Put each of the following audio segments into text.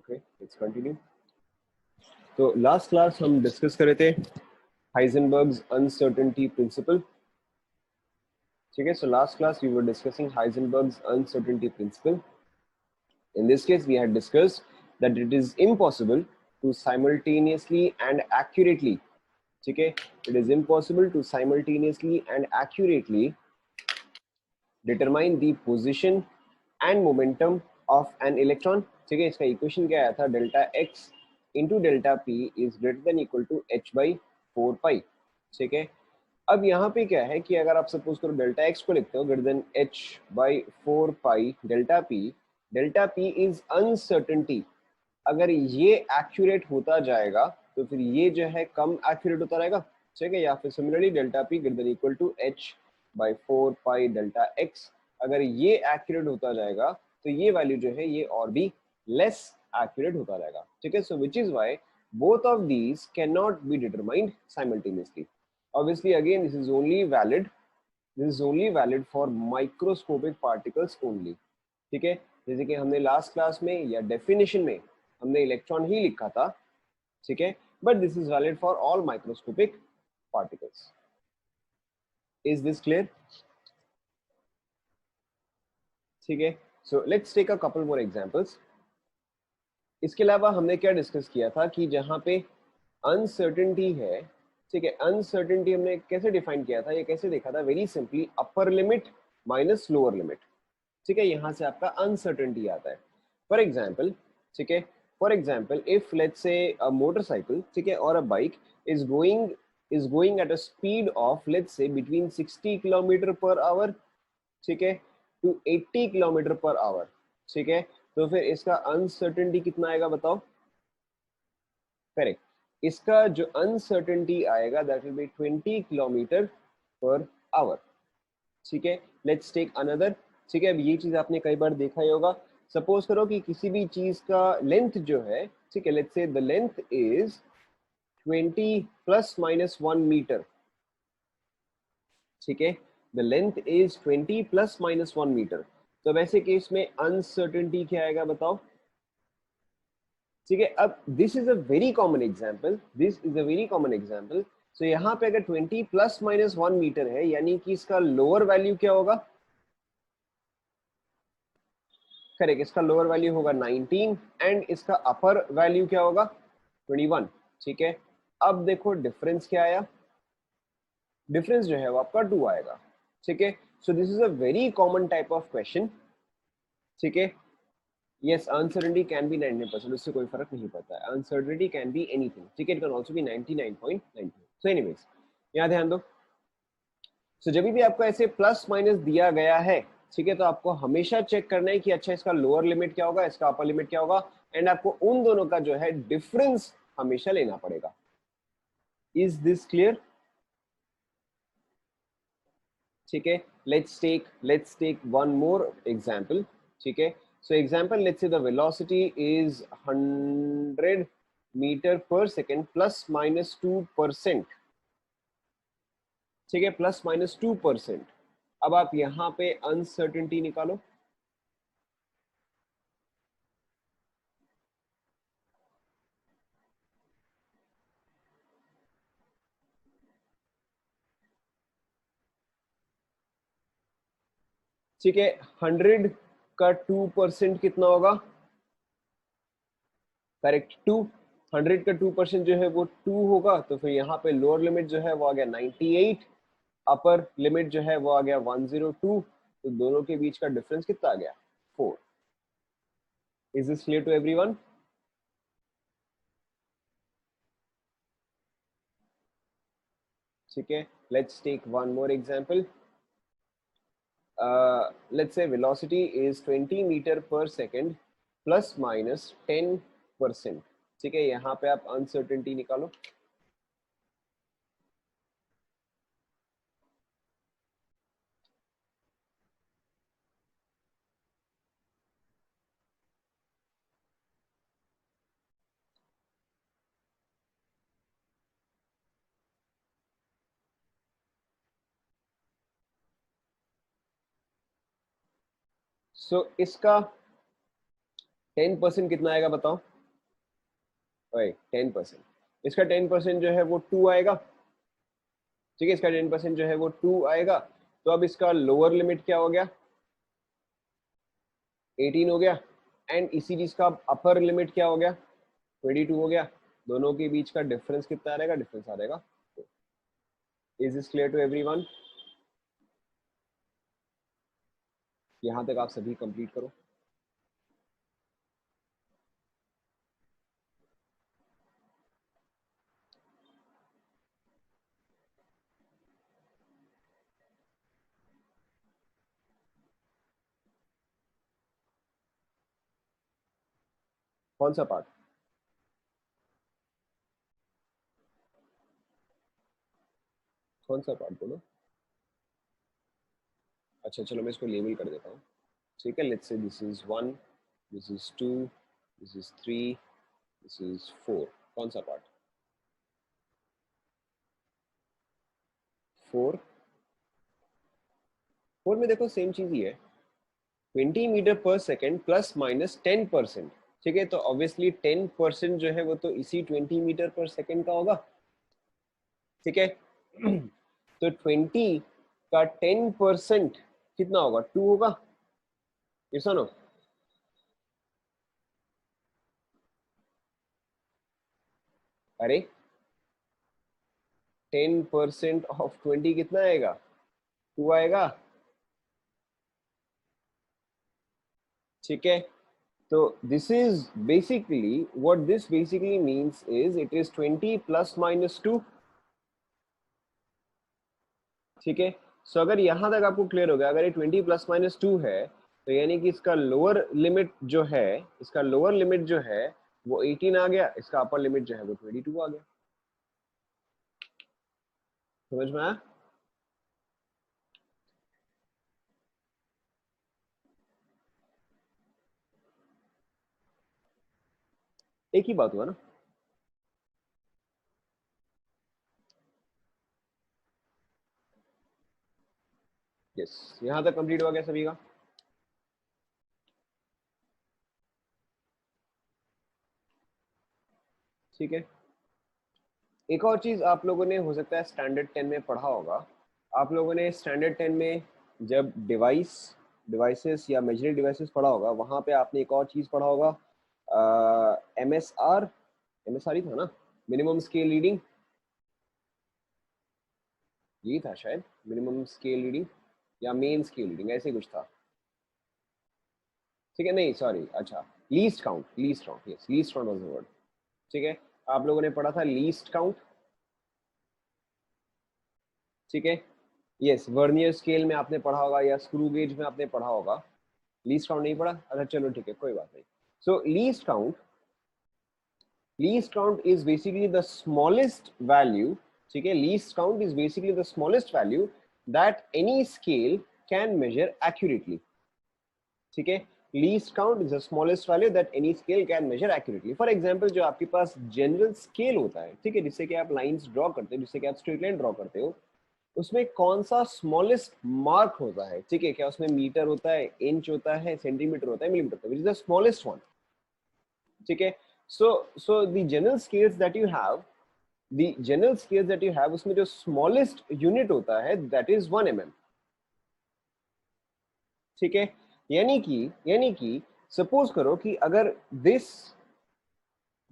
Okay, let's continue. तो last class हम discuss कर रहे थे हाइजेनबर्ग्स अनसर्टेनिटी प्रिंसिपल। ठीक है, so last class we were discussing Heisenberg's uncertainty principle. In this case, we had discussed that it is impossible to simultaneously and accurately, ठीक है, it is impossible to simultaneously and accurately determine the position and momentum of an electron. ठीक है, इसका equation क्या आया था, delta x into delta p is greater than equal to h by 4 pi. ठीक है, अब यहाँ पे क्या है कि अगर आप सपोज करो डेल्टा एक्स को लिखते हो greater than H by 4 pi delta p is uncertainty. अगर ये एक्यूरेट होता जाएगा तो फिर ये जो है कम एक्यूरेट होता रहेगा. ठीक है, या फिर similarly delta p greater than equal to h by 4 pi delta x, अगर ये एक्यूरेट होता जाएगा तो ये वैल्यू जो है ये और भी लेस एक्यूरेट होता रहेगा. ठीक है, so which is why both of these cannot be determined simultaneously. Obviously again this is only valid for microscopic particles only. ठीक है, जैसे कि हमने लास्ट क्लास में या डेफिनेशन में हमने इलेक्ट्रॉन ही लिखा था. ठीक है, but this is valid for all microscopic particles. Is this clear? ठीक है, so let's take a couple more examples. इसके अलावा हमने क्या डिस्कस किया था कि जहां पे अनसर्टेनिटी है, ठीक है, अनसर्टेनिटी हमने कैसे डिफाइन किया था, ये कैसे देखा था, वेरी सिंपली अपर लिमिट माइनस लोअर लिमिट. ठीक है, यहां से आपका अनसर्टेनिटी आता है. फॉर एग्जांपल, ठीक है, for example if let's say a motorcycle, ठीक है, और a bike is going at a speed of let's say between 60 kilometre per hour, ठीक है, टू 80 किलोमीटर पर आवर. ठीक है, तो फिर इसका अनसर्टेनिटी कितना आएगा बताओ? करेक्ट, इसका जो अनसर्टेनिटी आएगा that will be 20 kilometre per hour. ठीक है, लेट्स टेक अनदर. ठीक है, अब ये चीज आपने कई बार देखा ही होगा. सपोज करो कि किसी भी चीज का लेंथ जो है, ठीक है, let's say the length is 20 plus minus 1 metre. ठीक है, the length is 20 plus minus 1 metre. तो वैसे केस में अनसर्टेनिटी क्या आएगा बताओ? ठीक है, अब this is a very common example. So यहाँ पे अगर 20 प्लस माइनस 1 मीटर है यानी कि इसका लोअर वैल्यू क्या होगा? करेक्ट, इसका लोअर वैल्यू होगा 19 एंड इसका अपर वैल्यू क्या होगा? 21. ठीक है, अब देखो डिफरेंस क्या आया, डिफरेंस जो है वो आपका 2 आएगा. ठीक है, so this is a very common type of question. ठीक है, yes, uncertainty can be 99%, उससे कोई फर्क नहीं पड़ता है. uncertainty can be anything. ठीक है, it can also be 99.9. so anyways, यहाँ ध्यान दो. so जब भी आपको ऐसे प्लस माइनस दिया गया है, ठीक है, तो आपको हमेशा चेक करना है कि अच्छा इसका लोअर लिमिट क्या होगा, इसका अपर लिमिट क्या होगा, एंड आपको उन दोनों का जो है डिफरेंस हमेशा लेना पड़ेगा. Is this clear? ठीक है, let's take one more example. ठीक है, so example, let's say the velocity is 100 metre per second plus minus 2%. ठीक है, प्लस माइनस 2%. अब आप यहां पे अनसर्टेनिटी निकालो. ठीक है, 100 का 2% कितना होगा? करेक्ट, 2. 100 का 2% जो है वो 2 होगा, तो फिर यहाँ पे लोअर लिमिट जो है वो आ गया 98, अपर लिमिट जो है वो आ गया 102. तो दोनों के बीच का डिफरेंस कितना आ गया? 4. Is this clear to everyone? ठीक है, let's take one more example. let's say velocity is 20 metre per second plus minus 10%. ठीक है, यहाँ पे आप अनसर्टेनिटी निकालो. सो इसका 10% कितना आएगा बताओ? ओए 10%, इसका 10% जो है वो 2 आएगा, ठीक है, इसका 10% जो है वो 2 आएगा। तो अब इसका लोअर लिमिट क्या हो गया, 18 हो गया, एंड इसी चीज का अपर लिमिट क्या हो गया, 22 हो गया। दोनों के बीच का डिफरेंस कितना आ रहेगा, डिफरेंस आ रहेगा। Is this clear to everyone? यहां तक आप सभी कंप्लीट करो। कौन सा पार्ट? कौन सा पार्ट बोलो? अच्छा चलो मैं इसको लेबल कर देता हूँ, ठीक है। Let's say this is 1, this is 2, this is 3, this is 4। कौन सा पार्ट? 4। 4 में देखो सेम चीज ही है, 20 metre per second plus minus 10%, ठीक है। तो ऑब्वियसली 10% जो है वो तो इसी 20 मीटर पर सेकेंड का होगा, ठीक है। तो 20 का 10% कितना होगा, 2 होगा, ये सुनो। अरे 10% ऑफ 20 कितना आएगा, 2 आएगा, ठीक है। तो this is basically what this basically means is it is 20 plus minus 2, ठीक है। सो अगर यहां तक आपको क्लियर हो गया, अगर ये 20 प्लस माइनस 2 है तो यानी कि इसका लोअर लिमिट जो है, इसका लोअर लिमिट जो है वो 18 आ गया, इसका अपर लिमिट जो है वो 22 आ गया। समझ में आया? एक ही बात हुआ ना। यस, यहां तक कंप्लीट हो गया सभी का। ठीक है, एक और चीज आप लोगों ने हो सकता है स्टैंडर्ड 10 में पढ़ा होगा। आप लोगों ने स्टैंडर्ड 10 में जब डिवाइसेस या मेजरिंग डिवाइसेस पढ़ा होगा, वहां पे आपने एक और चीज पढ़ा होगा, एमएसआर। एमएसआर ही था ना, मिनिमम स्केल रीडिंग, यही था शायद, मिनिमम स्केल रीडिंग या मेन स्केल रीडिंग, ऐसे कुछ था, ठीक है। नहीं सॉरी, अच्छा, least count, least count, yes, least count was the word, ठीक है। आप लोगों ने पढ़ा था लीस्ट काउंट, ठीक है। यस, वर्नियर स्केल में आपने पढ़ा होगा या स्क्रू गेज में आपने पढ़ा होगा। लीस्ट काउंट नहीं पढ़ा, अच्छा चलो ठीक है, कोई बात नहीं। So least count is basically the smallest value, ठीक है। Least count is basically the smallest value that any scale can measure accurately, ठीक है। Least count is the smallest value that any scale can measure accurately. For example, जो आपके पास general scale होता है, ठीक है, जिससे कि आप लाइंस ड्रॉ करते हो, जिससे कि आप स्ट्रेट लाइन ड्रॉ करते हो, उसमें कौन सा स्मॉलेस्ट मार्क होता है, ठीक है। क्या उसमें मीटर होता है, इंच होता है, सेंटीमीटर होता है, मिलीमीटर होता है, which is the smallest one, ठीक है। So the general scales that you have, the general scales that you have, उसमें जो स्मॉलेस्ट यूनिट होता है दैट इज 1 mm, ठीक है। यानी कि सपोज करो कि अगर दिस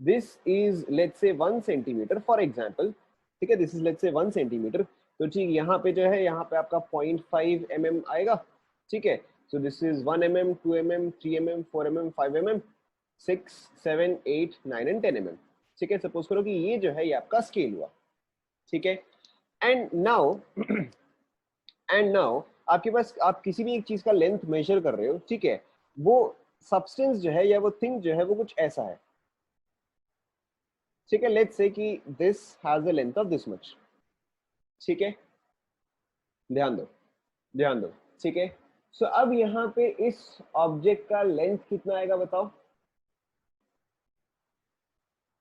दिस इज लेट्स से 1 सेंटीमीटर फॉर एग्जांपल, ठीक है, दिस इज लेट्स से 1 सेंटीमीटर, तो ठीक यहाँ पे जो है, यहाँ पे आपका 0.5 mm आएगा, ठीक है। So this is 1 mm, 2 mm, 3 mm, 4 mm, 5 mm, 6, 7, 8, 9 and 10 mm, ठीक है। सपोज करो कि ये जो है ये आपका स्केल हुआ, ठीक है। एंड नाउ एंड नाउ आपके पास, आप किसी भी एक चीज का लेंथ मेजर कर रहे हो, ठीक है, वो सब्सटेंस जो है या वो थिंग जो है वो कुछ ऐसा है, ठीक है। लेट्स से कि this has the length of this much, ठीक है, ध्यान दो, ध्यान दो, ठीक है। सो अब यहाँ पे इस ऑब्जेक्ट का लेंथ कितना आएगा बताओ,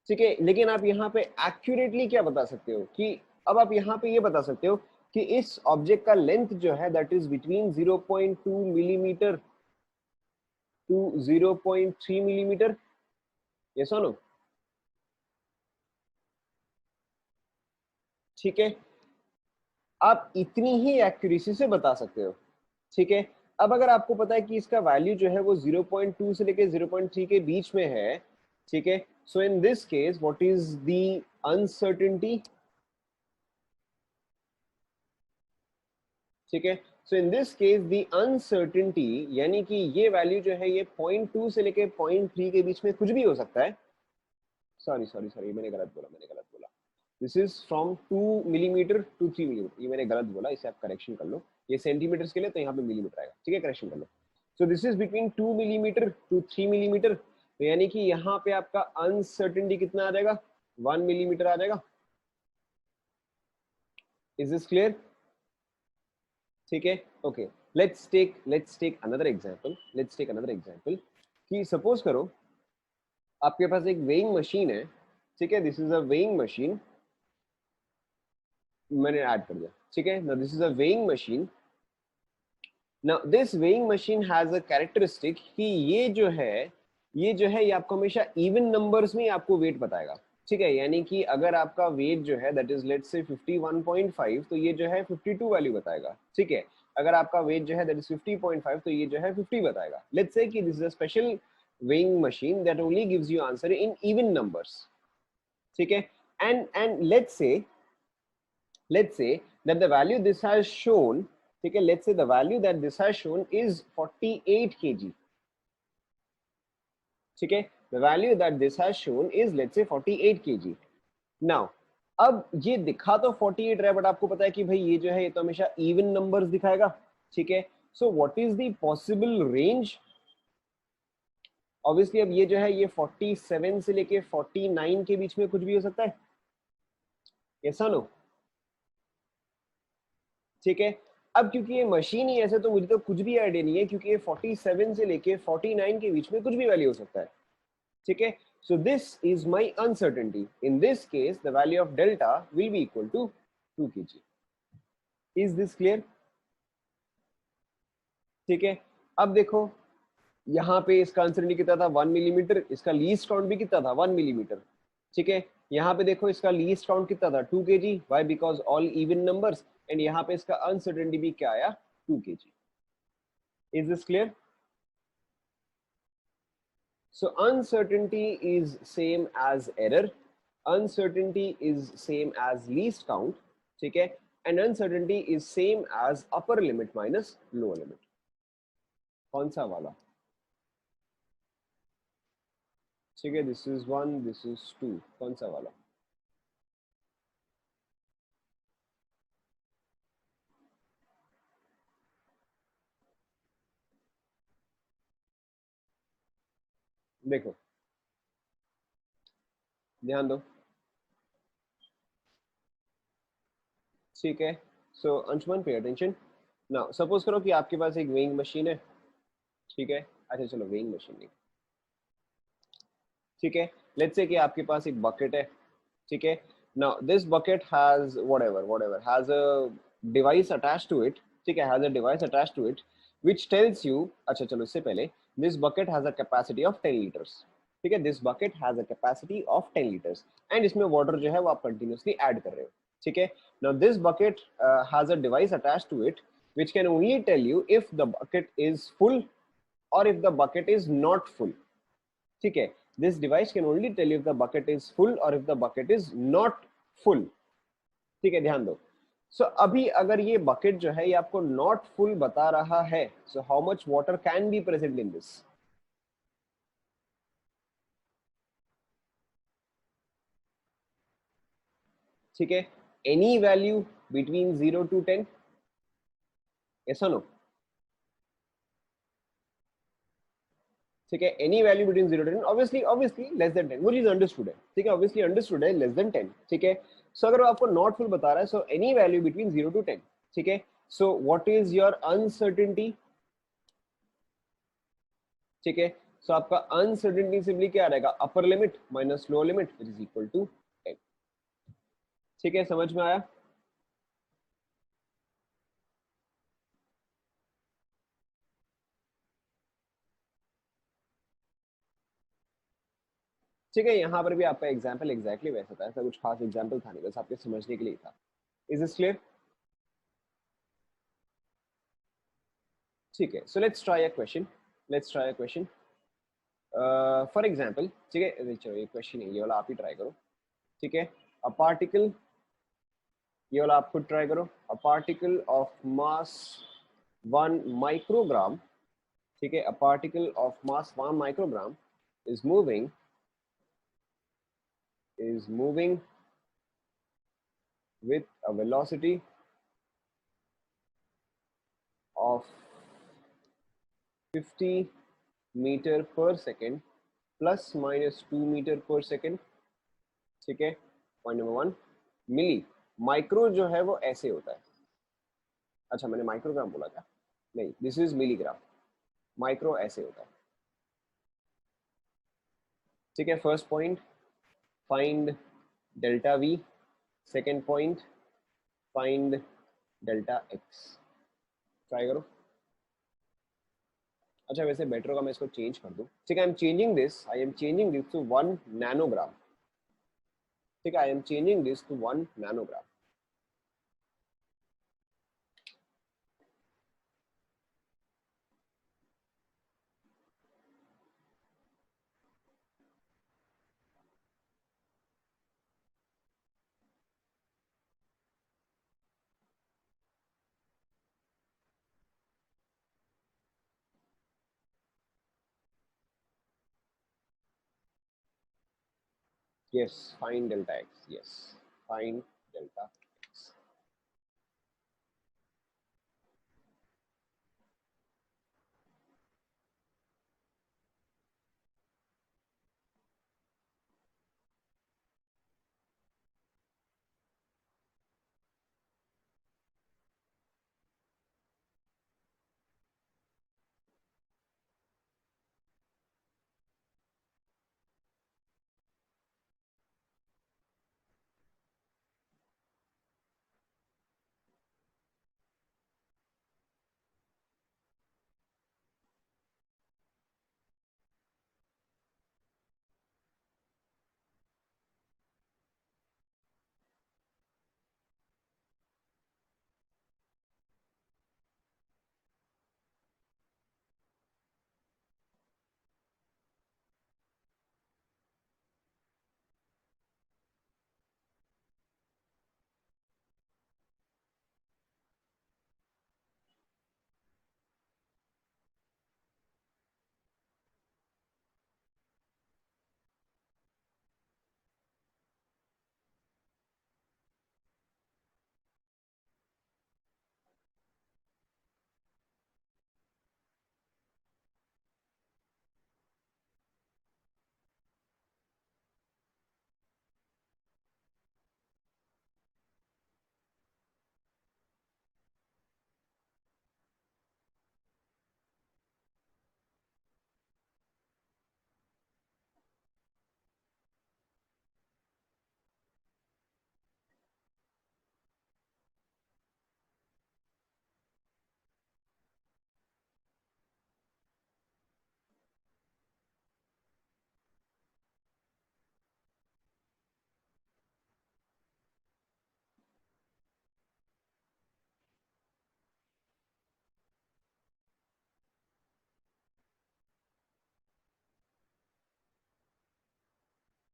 ठीक है। लेकिन आप यहाँ पे एक्यूरेटली क्या बता सकते हो कि, अब आप यहाँ पे ये बता सकते हो कि इस ऑब्जेक्ट का लेंथ जो है that is between 0.2 millimetre to 0.3 millimetre, ये सुनो, ठीक है, आप इतनी ही एक्यूरेसी से बता सकते हो। ठीक है, अब अगर आपको पता है कि इसका वैल्यू जो है वो 0.2 से लेके 0.3 के बीच में है, ठीक है, so in this case what is the uncertainty, ठीक है, so in this case the uncertainty यानी कि ये वैल्यू जो है ये 0.2 से लेके 0.3 के बीच में कुछ भी हो सकता है। सॉरी सॉरी सॉरी, मैंने गलत बोला। This is from 2 millimetre to 3 millimetre, ये मैंने गलत बोला, इसे आप करेक्शन कर लो। ये सेंटीमीटर्स के लिए, तो यहाँ पे मिलीमीटर आएगा, ठीक है, करेक्शन कर लो। So this is between 2 millimetre to 3 millimetre, तो यानी कि यहाँ पे आपका अनसर्टेनिटी कितना आ जाएगा, 1 मिलीमीटर आ जाएगा। Is this clear? ठीक है, okay, let's take another example कि सपोज करो आपके पास एक वेइंग मशीन है, ठीक है, this is a weighing machine, मैंने ऐड कर दिया, ठीक है, now this is a weighing machine. Now this weighing machine has a characteristic कि ये जो है ये आपको हमेशा इवन नंबर्स में आपको वेट बताएगा। ठीक है, यानी कि अगर आपका वेट जो है दैट इज लेट्स से 51.5, तो ये जो है 52 वैल्यू बताएगा। ठीक है, अगर आपका वेट जो है दैट इज 50.5, तो ये जो है 50 बताएगा। लेट्स से कि this is a special weighing machine that only gives you answer in even numbers. ठीक है, and let's say that the value this has shown, ठीक है, let's say the value that this has shown is 48 kg, ठीक है, the value that this has shown is let's say 48 kg. now अब ये दिखा तो 48 रहा है, बट आपको पता है कि भाई ये जो है ये तो हमेशा इवन नंबर्स दिखाएगा। ठीक है, so what is the possible range? Obviously अब ये जो है ये 47 से लेके 49 के बीच में कुछ भी हो सकता है, ऐसा नो? ठीक है, अब क्योंकि ये मशीन ही ऐसे, तो मुझे तो कुछ भी आइडिया नहीं है, क्योंकि ये 47 से लेके 49 के बीच में कुछ भी वैल्यू हो सकता है। ठीक है, so this is my uncertainty. In this case the value of delta will be equal to 2 kg. Is this clear? ठीक है, अब देखो यहाँ पे इसका अनसर्टेनिटी कितना था, 1 मिलीमीटर, इसका लीस्ट काउंट भी कितना था, 1 मिलीमीटर। ठीक है, यहाँ पे देखो इसका लीस्ट काउंट कितना था, 2 kg, why because all even numbers, and यहाँ पे इसका अनसर्टेनिटी भी क्या आया, 2 kg. Is this clear? So uncertainty is same as error, uncertainty is same as least count, ठीक है, and uncertainty is same as upper limit minus lower limit. कौन सा वाला? ठीक है, this is 1, this is 2, कौन सा वाला? देखो, ध्यान दो, ठीक है, सो Anshuman pay attention. Now suppose करो कि आपके पास एक वेइंग मशीन है, ठीक है, अच्छा चलो वेइंग मशीन नहीं, ठीक है, लेट्स से कि आपके पास एक बकेट है, ठीक है, now this bucket has whatever has a device attached to it, ठीक है, has a device attached to it which tells you, अच्छा चलो इससे पहले, this bucket has a capacity of 10 litres, ठीक है, this bucket has a capacity of 10 litres, and इसमें water जो है वो आप कंटिन्यूअसली ऐड कर रहे हो, ठीक है, now this bucket has a device attached to it which can only tell you if the bucket is full or if the bucket is not full. ठीक है, this device can only tell you if the bucket is full और if the bucket is not full. ठीक है, ध्यान दो, सो अभी अगर ये बकेट जो है ये आपको नॉट फुल बता रहा है, so how much water can be present in this? ठीक है, एनी वैल्यू बिटवीन 0 to 10, ऐसा नो? ठीक है, any value between 0 to 10, obviously less than 10, वो चीज अंडरस्टूड है, ठीक है, ऑब्वियसली अंडरस्टूड है, लेस देन 10, ठीक है, सो अगर वो आपको नॉट फुल बता रहा है, so any value between 0 to 10, ठीक है, so what is your uncertainty? ठीक है, सो आपका अनसर्टेनिटी सिंपली क्या रहेगा, upper limit minus lower limit which is equal to 10। ठीक है, समझ में आया? ठीक है, यहाँ पर भी आपका एग्जाम्पल एग्जैक्टली वैसा था, ऐसा कुछ खास एग्जाम्पल था नहीं, बस आपके समझने के लिए था। Is this clear? ठीक है, so let's try a question, let's try a question for example, ठीक है, चलो ये क्वेश्चन है, ये वाला आप ही ट्राई करो, ठीक है। अ पार्टिकल, ये वाला आप खुद ट्राई करो। A particle of mass 1 microgram, ठीक है, a particle of mass 1 microgram is moving with a velocity of 50 meter per second plus minus 2 meter per second, ठीक है। पॉइंट नंबर 1, मिली, माइक्रो जो है वो ऐसे होता है, अच्छा मैंने माइक्रोग्राम बोला क्या, नहीं, दिस इज मिलीग्राम, माइक्रो ऐसे होता है, ठीक है। First point, find delta we, second point, find delta x, try करो। अच्छा वैसे बेटर होगा मैं इसको चेंज कर दूं, ठीक है। I am changing this to 1 nanogram, ठीक है, I am changing this to 1 nanogram. Yes, find delta x, yes, find delta x.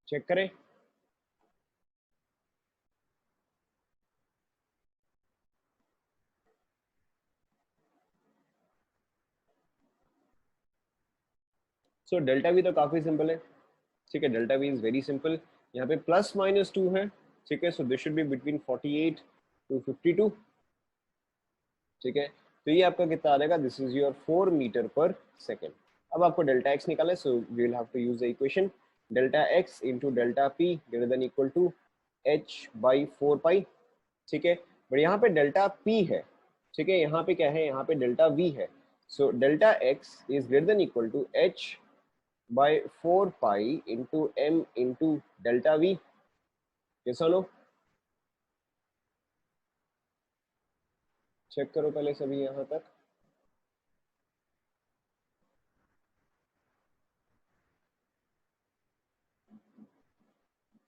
Check करें, सो डेल्टा वी तो काफी सिंपल है, ठीक है, delta we is very simple. यहाँ पे प्लस माइनस 2 है, ठीक है, so this should be between 48 to 52, ठीक है। तो ये आपका कितना आ जाएगा, this is your 4 metre per second. अब आपको डेल्टा एक्स निकालना है, so we will have to use the equation delta x into delta p greater than equal to h by 4 pi, ठीक है। बट यहाँ पे डेल्टा पी है, ठीक है, यहाँ पे क्या है, यहाँ पे डेल्टा वी है, so delta x is greater than equal to h by 4 pi into m into delta v, कैसा लो, चेक करो पहले सभी यहाँ तक,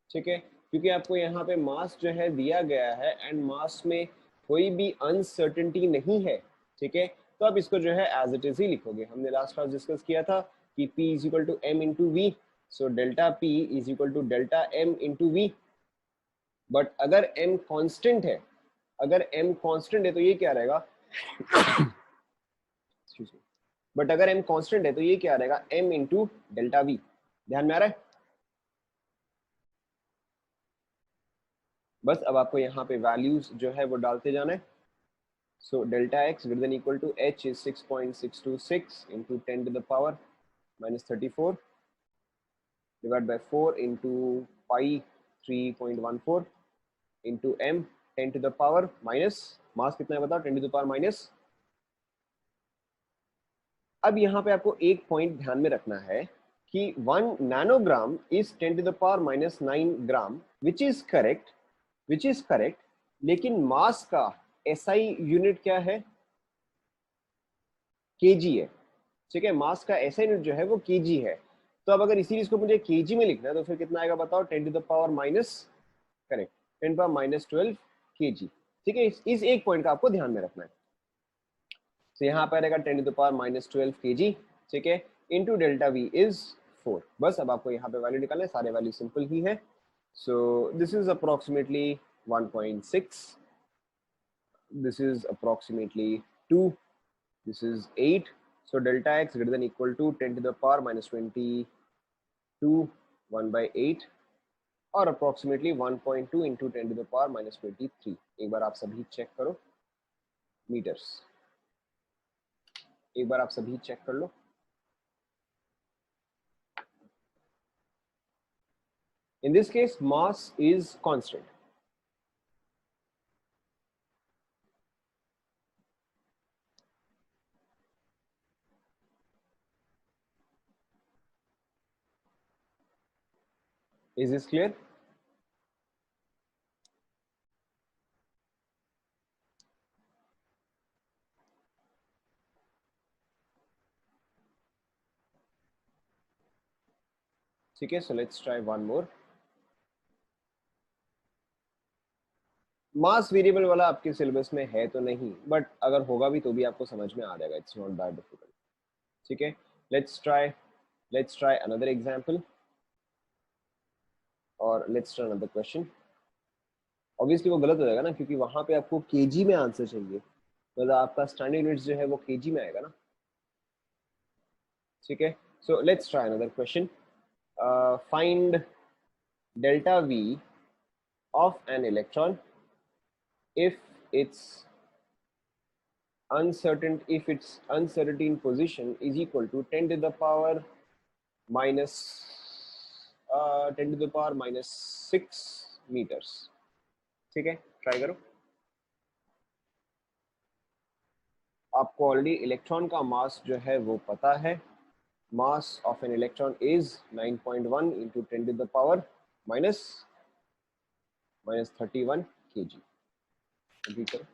ठीक है। क्योंकि आपको यहाँ पे मास जो है दिया गया है एंड मास में कोई भी अनसर्टेनिटी नहीं है, ठीक है, तो आप इसको जो है एज इट इज ही लिखोगे। हमने लास्ट क्लास डिस्कस किया था कि P is equal to m into v, so delta P is equal to delta m into v. But अगर m कांस्टेंट है, अगर m कांस्टेंट है तो ये क्या रहेगा, बट अगर m कांस्टेंट है तो ये क्या रहेगा, m इंटू डेल्टा वी। ध्यान में आ रहा है? बस अब आपको यहाँ पे वैल्यूज जो है वो डालते जाना है। So delta x greater than equal to h is 6.626 into 10 to the power minus 34 divide by 4 into pi 3.14 into m 10 to the power minus, mass कितना है बताओ, 10 टू द पावर माइनस। अब यहाँ पे आपको एक पॉइंट ध्यान में रखना है कि 1 nanogram is 10 to the power minus 9 gram, which is correct, which is correct, लेकिन मास का एसआई यूनिट क्या है, केजी है, ठीक है, मास का एसआई यूनिट जो है वो केजी है। तो अब अगर इसी चीज को मुझे केजी में लिखना है तो फिर कितना आएगा बताओ, 10 to the power minus, correct, 10 power minus 12 kg, ठीक है। इस एक पॉइंट का आपको ध्यान में रखना है। तो यहाँ पर रहेगा 10 to the power minus 12 kg, ठीक है, इनटू डेल्टा वी इज 4। बस अब आपको यहाँ पे वैल्यू निकालना है, सारे वैल्यू सिंपल ही है। So this is approximately 1.6, this is approximately 2, this is 8, so delta x greater than equal to 10 to the power minus 22 1 by 8 और approximately 1.2 into 10 to the power minus 23। एक बार आप सभी चेक करो metres, एक बार आप सभी check कर लो। In this case mass is constant, is this clear? ठीक है, so let's try one more। Mass variable वाला आपके सिलेबस में है तो नहीं, बट अगर होगा भी तो भी आपको समझ में आ जाएगा, इट्स नॉट दैट डिफिकल्ट, ठीक है। लेट्स ट्राई अनदर एग्जांपल और let's try another question. Obviously वो गलत हो जाएगा ना, क्योंकि वहां पे आपको केजी में आंसर चाहिए, मतलब आपका स्टैंडर्ड यूनिट्स जो है वो केजी में आएगा ना, ठीक है। So let's try another question. Find delta we of an electron if its uncertainty in position is equal to 10 to the power minus 10 to the power minus 6 meters, ठीक है, ट्राई करो। आपको ऑलरेडी इलेक्ट्रॉन का मास जो है वो पता है, mass of an electron is 9.1 into 10 to the power minus 31 kg। Complete करो।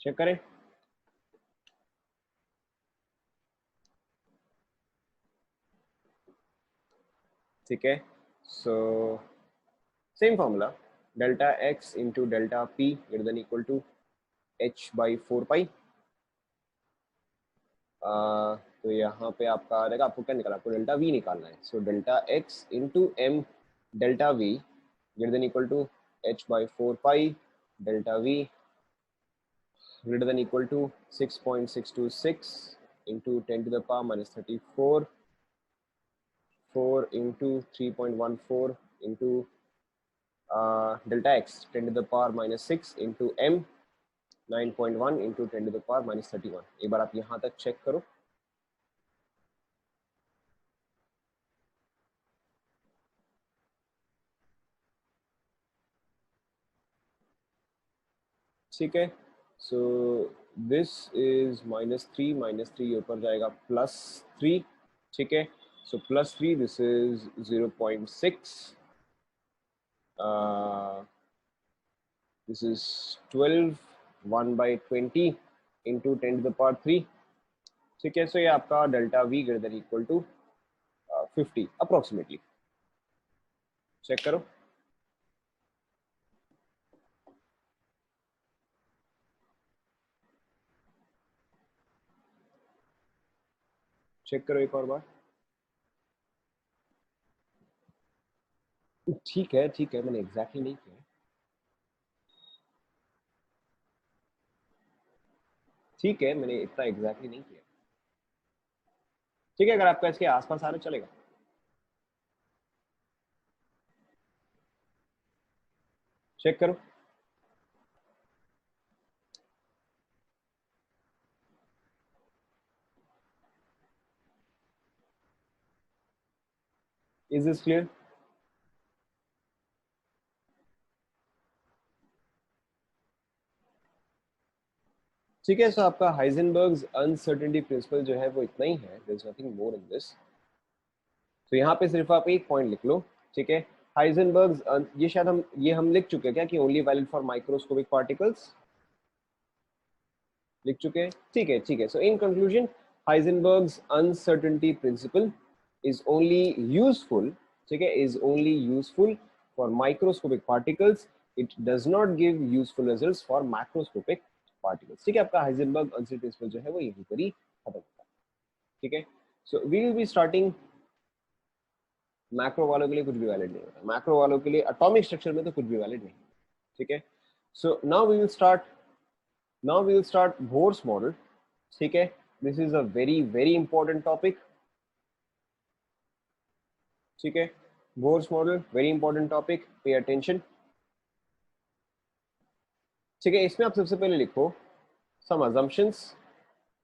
चेक करें। ठीक है, so same formula, delta x into delta p greater than equal to h by 4 pi. तो यहाँ पे आपका आ जाएगा, आपको क्या निकालना है, आपको डेल्टा वी निकालना है। So delta x into m delta v greater than equal to h by 4 pi delta v greater than equal to 6.626 into 10 to the power minus 34, 4 into 3.14 into delta x 10 to the power minus 6 into m 9.1 into 10 to the power minus 31। एक बार आप यहाँ तक check करो। ठीक है, so this is -3 ऊपर जाएगा +3। ठीक है, सो +3 this is 0.6, this is 12 1 by 20 into 10 to the power 3। ठीक है, सो ये आपका delta v greater than equal to 50 approximately. Check करो। चेक करो एक और बार। ठीक है, मैंने एग्जैक्टली नहीं किया। ठीक है, मैंने इतना एग्जैक्टली नहीं किया। ठीक है, अगर आपका इसके आसपास आ रहा चलेगा। चेक करो। Is this clear? ठीक है, सो आपका हाइजेनबर्ग्स अनसर्टेनिटी प्रिंसिपल जो है वो इतना ही है, there is nothing more in this. तो यहाँ पे सिर्फ आप एक पॉइंट लिख लो। ठीक है, हाइजेनबर्ग्स, ये शायद हम लिख चुके हैं क्या कि only valid for microscopic particles, लिख चुके हैं। ठीक है, so in conclusion Heisenberg's uncertainty principle is only useful, ठीक है, is only useful for microscopic particles, it does not give useful results for macroscopic particles. ठीक है, आपका हाइजेनबर्ग अनसर्टेनिटी प्रिंसिपल जो है वो यहीं पर ही खत्म होता है। ठीक है, so we will be starting, macro वालों के लिए कुछ भी वैलिड नहीं होता, मैक्रो वालों के लिए एटॉमिक स्ट्रक्चर में तो कुछ भी वैलिड नहीं। ठीक है, so now we will start Bohr's model. ठीक है, this is a very very important topic. ठीक है, Bohr's model very important topic, pay attention. ठीक है, इसमें आप सबसे पहले लिखो सम अजम्पशंस।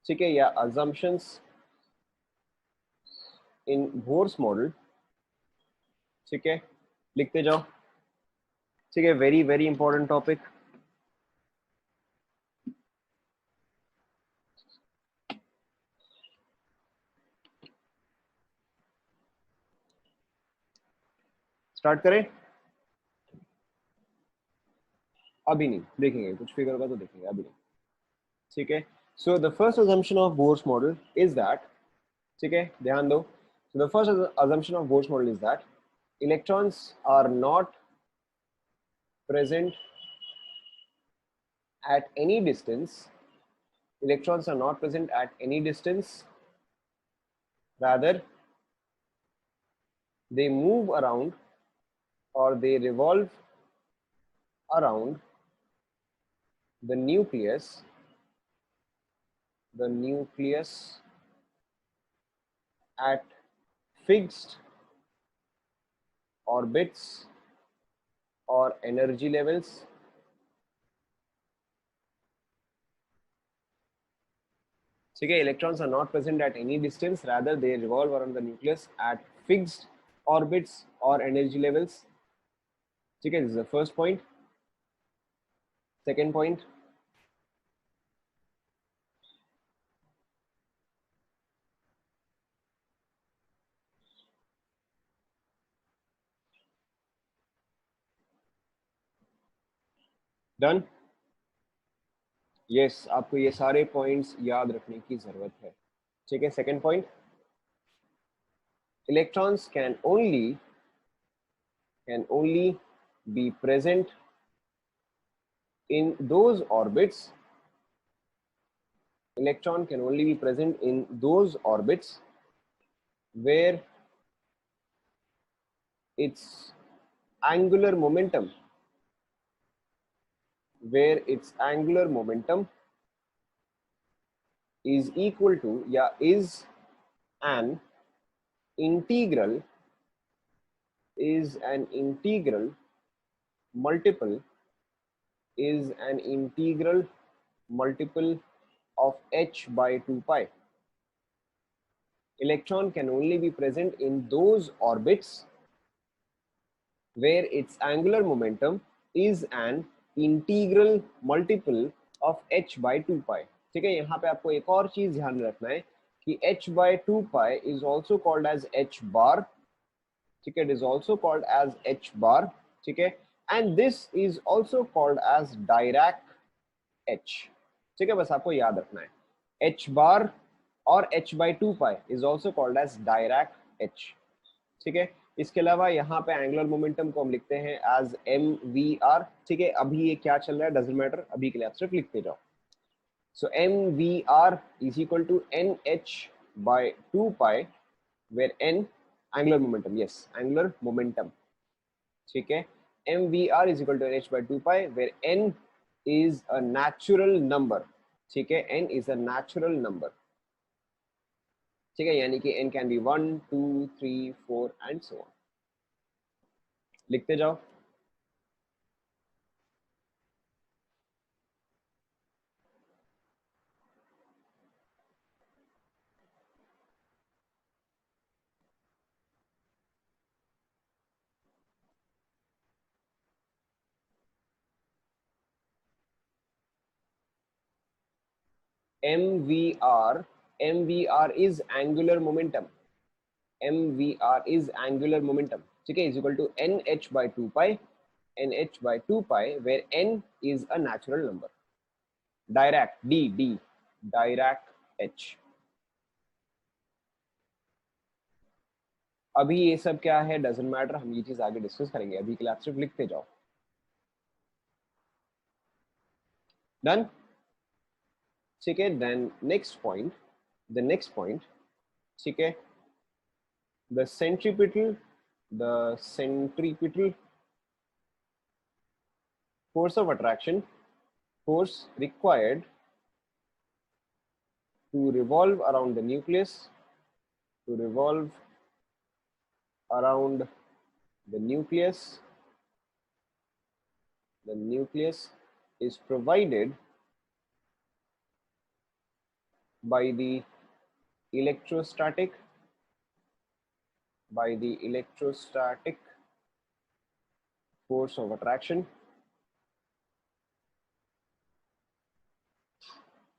ठीक है, या अजम्पशंस इन बोर्स मॉडल। ठीक है, लिखते जाओ। ठीक है, very very important topic. Start करें? अभी नहीं, देखेंगे कुछ फिगर होगा तो देखेंगे, अभी नहीं। ठीक है, so the first assumption of Bohr's model is that, ठीक है, ध्यान दो। So the first assumption of Bohr's model is that electrons are not present at any distance. Electrons are not present at any distance, rather they move around or they revolve around the nucleus at fixed orbits or energy levels. ठीक है, electrons are not present at any distance, rather they revolve around the nucleus at fixed orbits or energy levels. ठीक है, this is the first point. Second point, done. Yes, आपको ये सारे points याद रखने की जरूरत है। ठीक है, second point, electrons can only be present in those orbits. Electron can only be present in those orbits where its angular momentum is equal to, या is an integral multiple of h by 2 pi. Electron can only be present in those orbits where its angular momentum is an integral multiple of h by 2 pi. ठीक है, यहाँ पे आपको एक और चीज ध्यान रखना है कि h by 2 pi is also called as h bar. ठीक है, it is also called as h bar. ठीक है, and this is also called as Dirac h. ठीक है, बस आपको याद रखना है h bar और h by 2 pi is also called as Dirac h. ठीक है, इसके अलावा यहाँ पे एंगुलर मोमेंटम को हम लिखते हैं एज एम वी आर. ठीक है, अभी ये क्या चल रहा है डजंट मैटर, अभी के लिए आप सिर्फ लिखते जाओ. So M V R is equal to N H by 2 pi, where N angular momentum. Yes, angular momentum. ठीक है, M V R is equal to N H by 2 pi, where N is a natural number. ठीक है, N is a natural number. ठीक है, यानी कि n can be 1 2 3 4 and so on. लिखते जाओ. MVR is angular momentum. MVR is angular momentum. ठीक है, is equal to NH by 2 pi, NH by 2 pi, where N is a natural number. Dirac, Dirac H. अभी ये सब क्या है doesn't matter, हम ये चीज आगे डिस्कस करेंगे, अभी के लिए आप सिर्फ लिखते जाओ. डन. ठीक है, देन नेक्स्ट पॉइंट. ठीक है, the centripetal force of attraction, force required to revolve around the nucleus, the nucleus is provided by the electrostatic force of attraction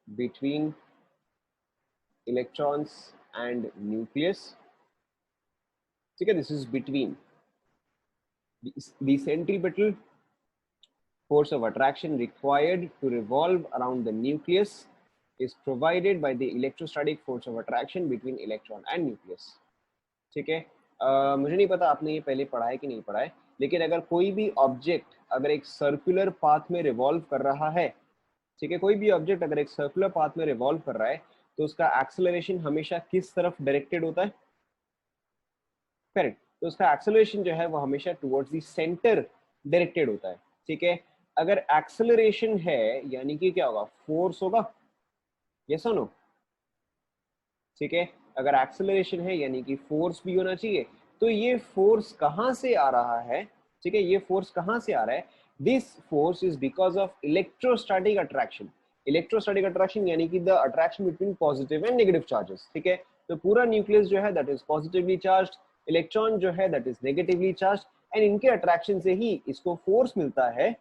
between electrons and nucleus. ठीक है, this is between. The centripetal force of attraction required to revolve around the nucleus is provided by the electrostatic force of attraction between electron and nucleus. ठीक है, मुझे नहीं पता आपने ये पहले पढ़ा है कि नहीं पढ़ा है, लेकिन अगर कोई भी ऑब्जेक्ट अगर एक सर्कुलर पाथ में रिवॉल्व कर रहा है, ठीक है, कोई भी ऑब्जेक्ट अगर एक सर्कुलर पाथ में रिवॉल्व कर रहा है तो उसका एक्सेलरेशन हमेशा किस तरफ डायरेक्टेड होता है? करेक्ट, तो उसका एक्सेलरेशन जो है वो हमेशा टुवर्ड्स द सेंटर डायरेक्टेड होता है. ठीक है, अगर एक्सेलरेशन है यानी कि क्या होगा? फोर्स होगा. यस और नो? ठीक है, अगर एक्सेलरेशन है यानी कि फोर्स भी होना चाहिए. तो ये फोर्स कहां से आ रहा है? ठीक है, ये फोर्स कहां से आ रहा है? This force is because of electrostatic attraction. Electrostatic attraction यानी कि the attraction between positive and negative charges. ठीक है, तो पूरा न्यूक्लियस जो है that is positively charged, electron जो है that is negatively charged, and इनके अट्रैक्शन से ही इसको फोर्स मिलता है.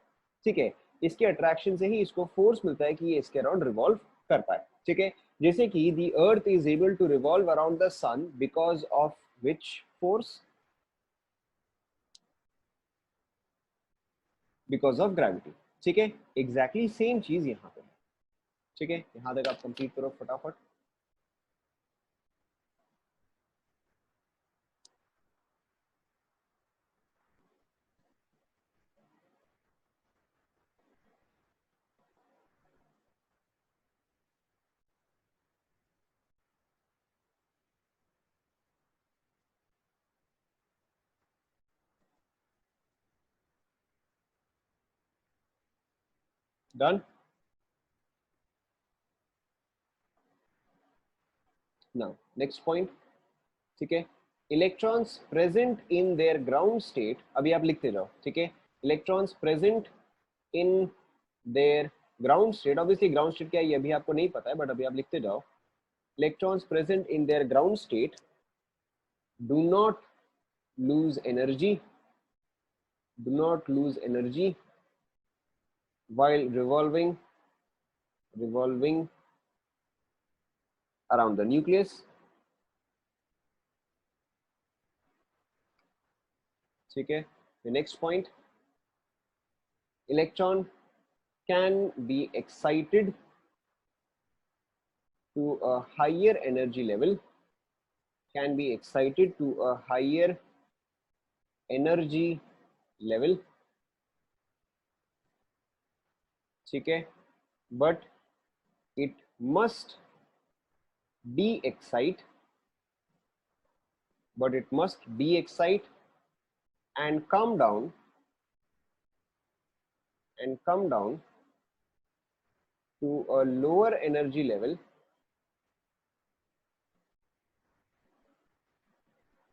ठीक है, इसके अट्रैक्शन से ही इसको फोर्स मिलता है कि ये इसके अराउंड रिवॉल्व कर पाए. ठीक है, जैसे कि the earth is able to revolve around the sun because of which force? Because of gravity. ठीक है, exactly same चीज यहाँ पे. ठीक है, यहाँ तक आप कंप्लीट करो फटाफट। डन। नाउ नेक्स्ट पॉइंट, ठीक है, electrons present in their ground state, अभी आप लिखते जाओ, ठीक है, electrons present in their ground state, obviously ground state क्या है ये अभी आपको नहीं पता है, बट अभी आप लिखते जाओ, electrons present in their ground state do not lose energy, do not lose energy while revolving around the nucleus, ठीक है। The next point, electron can be excited to a higher energy level, can be excited to a higher energy level, ठीक है, but it must de-excite, but it must de-excite and come down to a lower energy level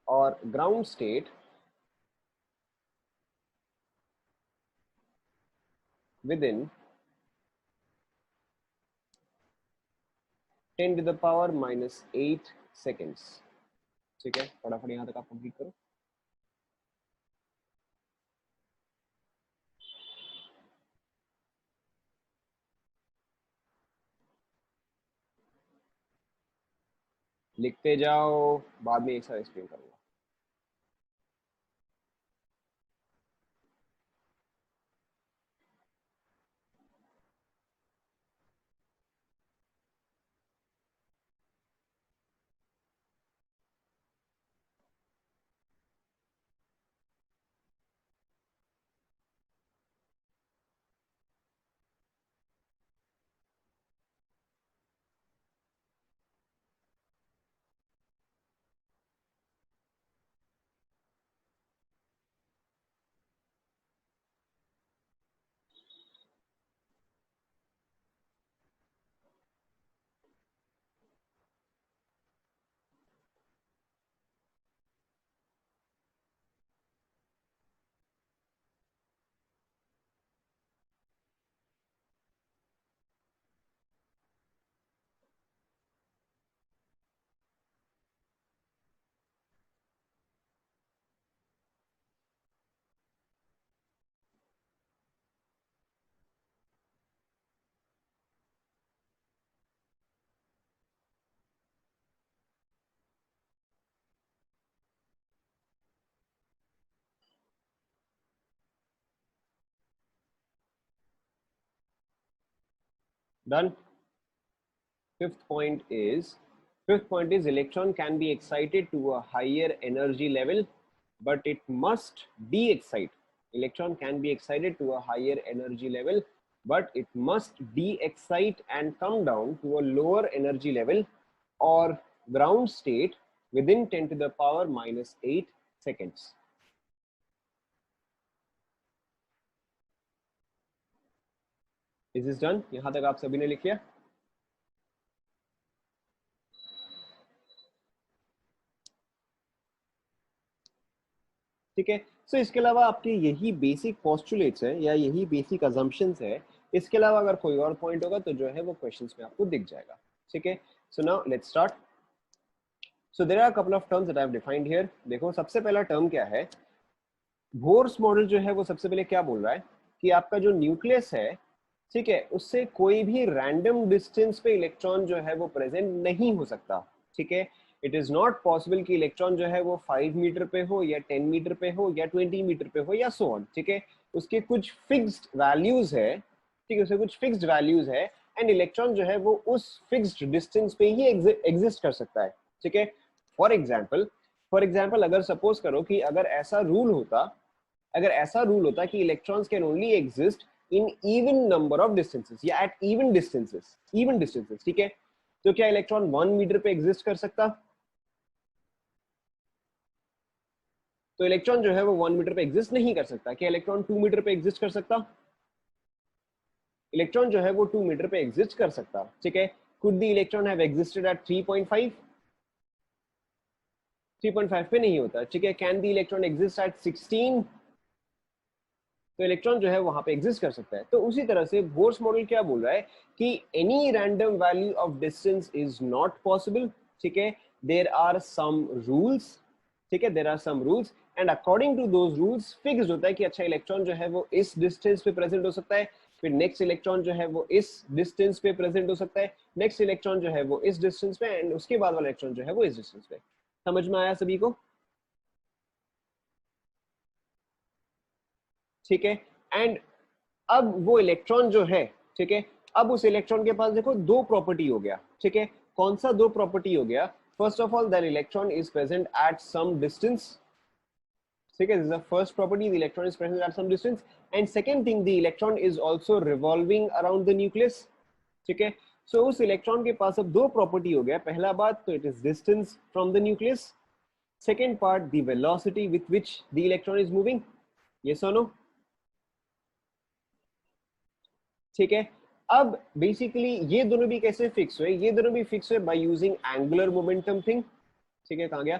or ground state within 10 to the power minus 8 seconds, ठीक है, फटाफट यहाँ तक आप complete करो। लिखते जाओ, बाद में एक साथ एक्सप्लेन करूंगा। Done. Fifth point is, electron can be excited to a higher energy level, but it must de-excite. Electron can be excited to a higher energy level, but it must de-excite and come down to a lower energy level or ground state within 10 to the power minus 8 seconds. Is this done? यहाँ तक आप सभी ने लिख लिया? ठीक है, सो इसके अलावा आपके यही बेसिक पोस्टुलेट्स है या यही बेसिक अजम्पशंस है। इसके अलावा अगर कोई और पॉइंट होगा तो जो है वो क्वेश्चंस में आपको दिख जाएगा। ठीक है, so now let's start. So there are couple of terms that I have defined here. देखो सबसे पहला टर्म क्या है, बोर्स मॉडल जो है वो सबसे पहले क्या बोल रहा है कि आपका जो न्यूक्लियस है, ठीक है, उससे कोई भी रैंडम डिस्टेंस पे इलेक्ट्रॉन जो है वो प्रेजेंट नहीं हो सकता। ठीक है, इट इज नॉट पॉसिबल कि इलेक्ट्रॉन जो है वो 5 मीटर पे हो या 10 मीटर पे हो या 20 मीटर पे हो या सो ऑन। ठीक है, उसके कुछ फिक्स्ड वैल्यूज है, ठीक है, उसके कुछ फिक्स्ड वैल्यूज है एंड इलेक्ट्रॉन जो है वो उस फिक्स्ड डिस्टेंस पे ही एग्जिस्ट कर सकता है, ठीक है। फॉर एग्जाम्पल अगर सपोज करो कि अगर ऐसा रूल होता कि electrons can only exist in even number of distances या एट इवन डिस्टेंसेस, ठीक है, तो क्या इलेक्ट्रॉन 1 मीटर पे एग्जिस्ट कर सकता? तो इलेक्ट्रॉन जो है वो 1 मीटर पे एग्जिस्ट नहीं कर सकता। क्या इलेक्ट्रॉन 2 मीटर पे एग्जिस्ट कर सकता? इलेक्ट्रॉन जो है वो 2 मीटर पे एग्जिस्ट कर सकता, ठीक है। Could the electron have existed at 3.5? 3.5 पे नहीं होता, ठीक है। Can the electron exist at 16? तो इलेक्ट्रॉन जो है वहां पे एग्जिस्ट कर सकता है। तो उसी तरह से बोर्स मॉडल क्या बोल रहा है कि any random value of distance is not possible, ठीक है। देयर आर सम रूल्स, ठीक है, there are some rules and according to those rules fixed होता है कि अच्छा इलेक्ट्रॉन जो है वो इस डिस्टेंस पे प्रेजेंट हो सकता है, फिर नेक्स्ट इलेक्ट्रॉन जो है वो इस डिस्टेंस पे प्रेजेंट हो सकता है, नेक्स्ट इलेक्ट्रॉन जो है वो इस डिस्टेंस पे एंड उसके बाद वाला इलेक्ट्रॉन जो है वो इस डिस्टेंस पे। समझ में आया सभी को? ठीक है। एंड अब वो इलेक्ट्रॉन जो है, ठीक है, अब उस इलेक्ट्रॉन के पास देखो दो प्रॉपर्टी हो गया, ठीक है। कौन सा दो प्रॉपर्टी हो गया? First of all that electron is present at some distance, ठीक है, this is the first property, the electron is present at some distance and second thing the electron is also revolving around the nucleus, ठीक है। सो उस electron के पास अब दो property हो गया। पहला बात तो it is distance from the nucleus, second part the velocity with which the electron is moving, yes और नो, ठीक है। अब बेसिकली ये दोनों भी कैसे फिक्स हुए? ये दोनों भी फिक्स हुए by using angular momentum thing, ठीक है। कहां गया?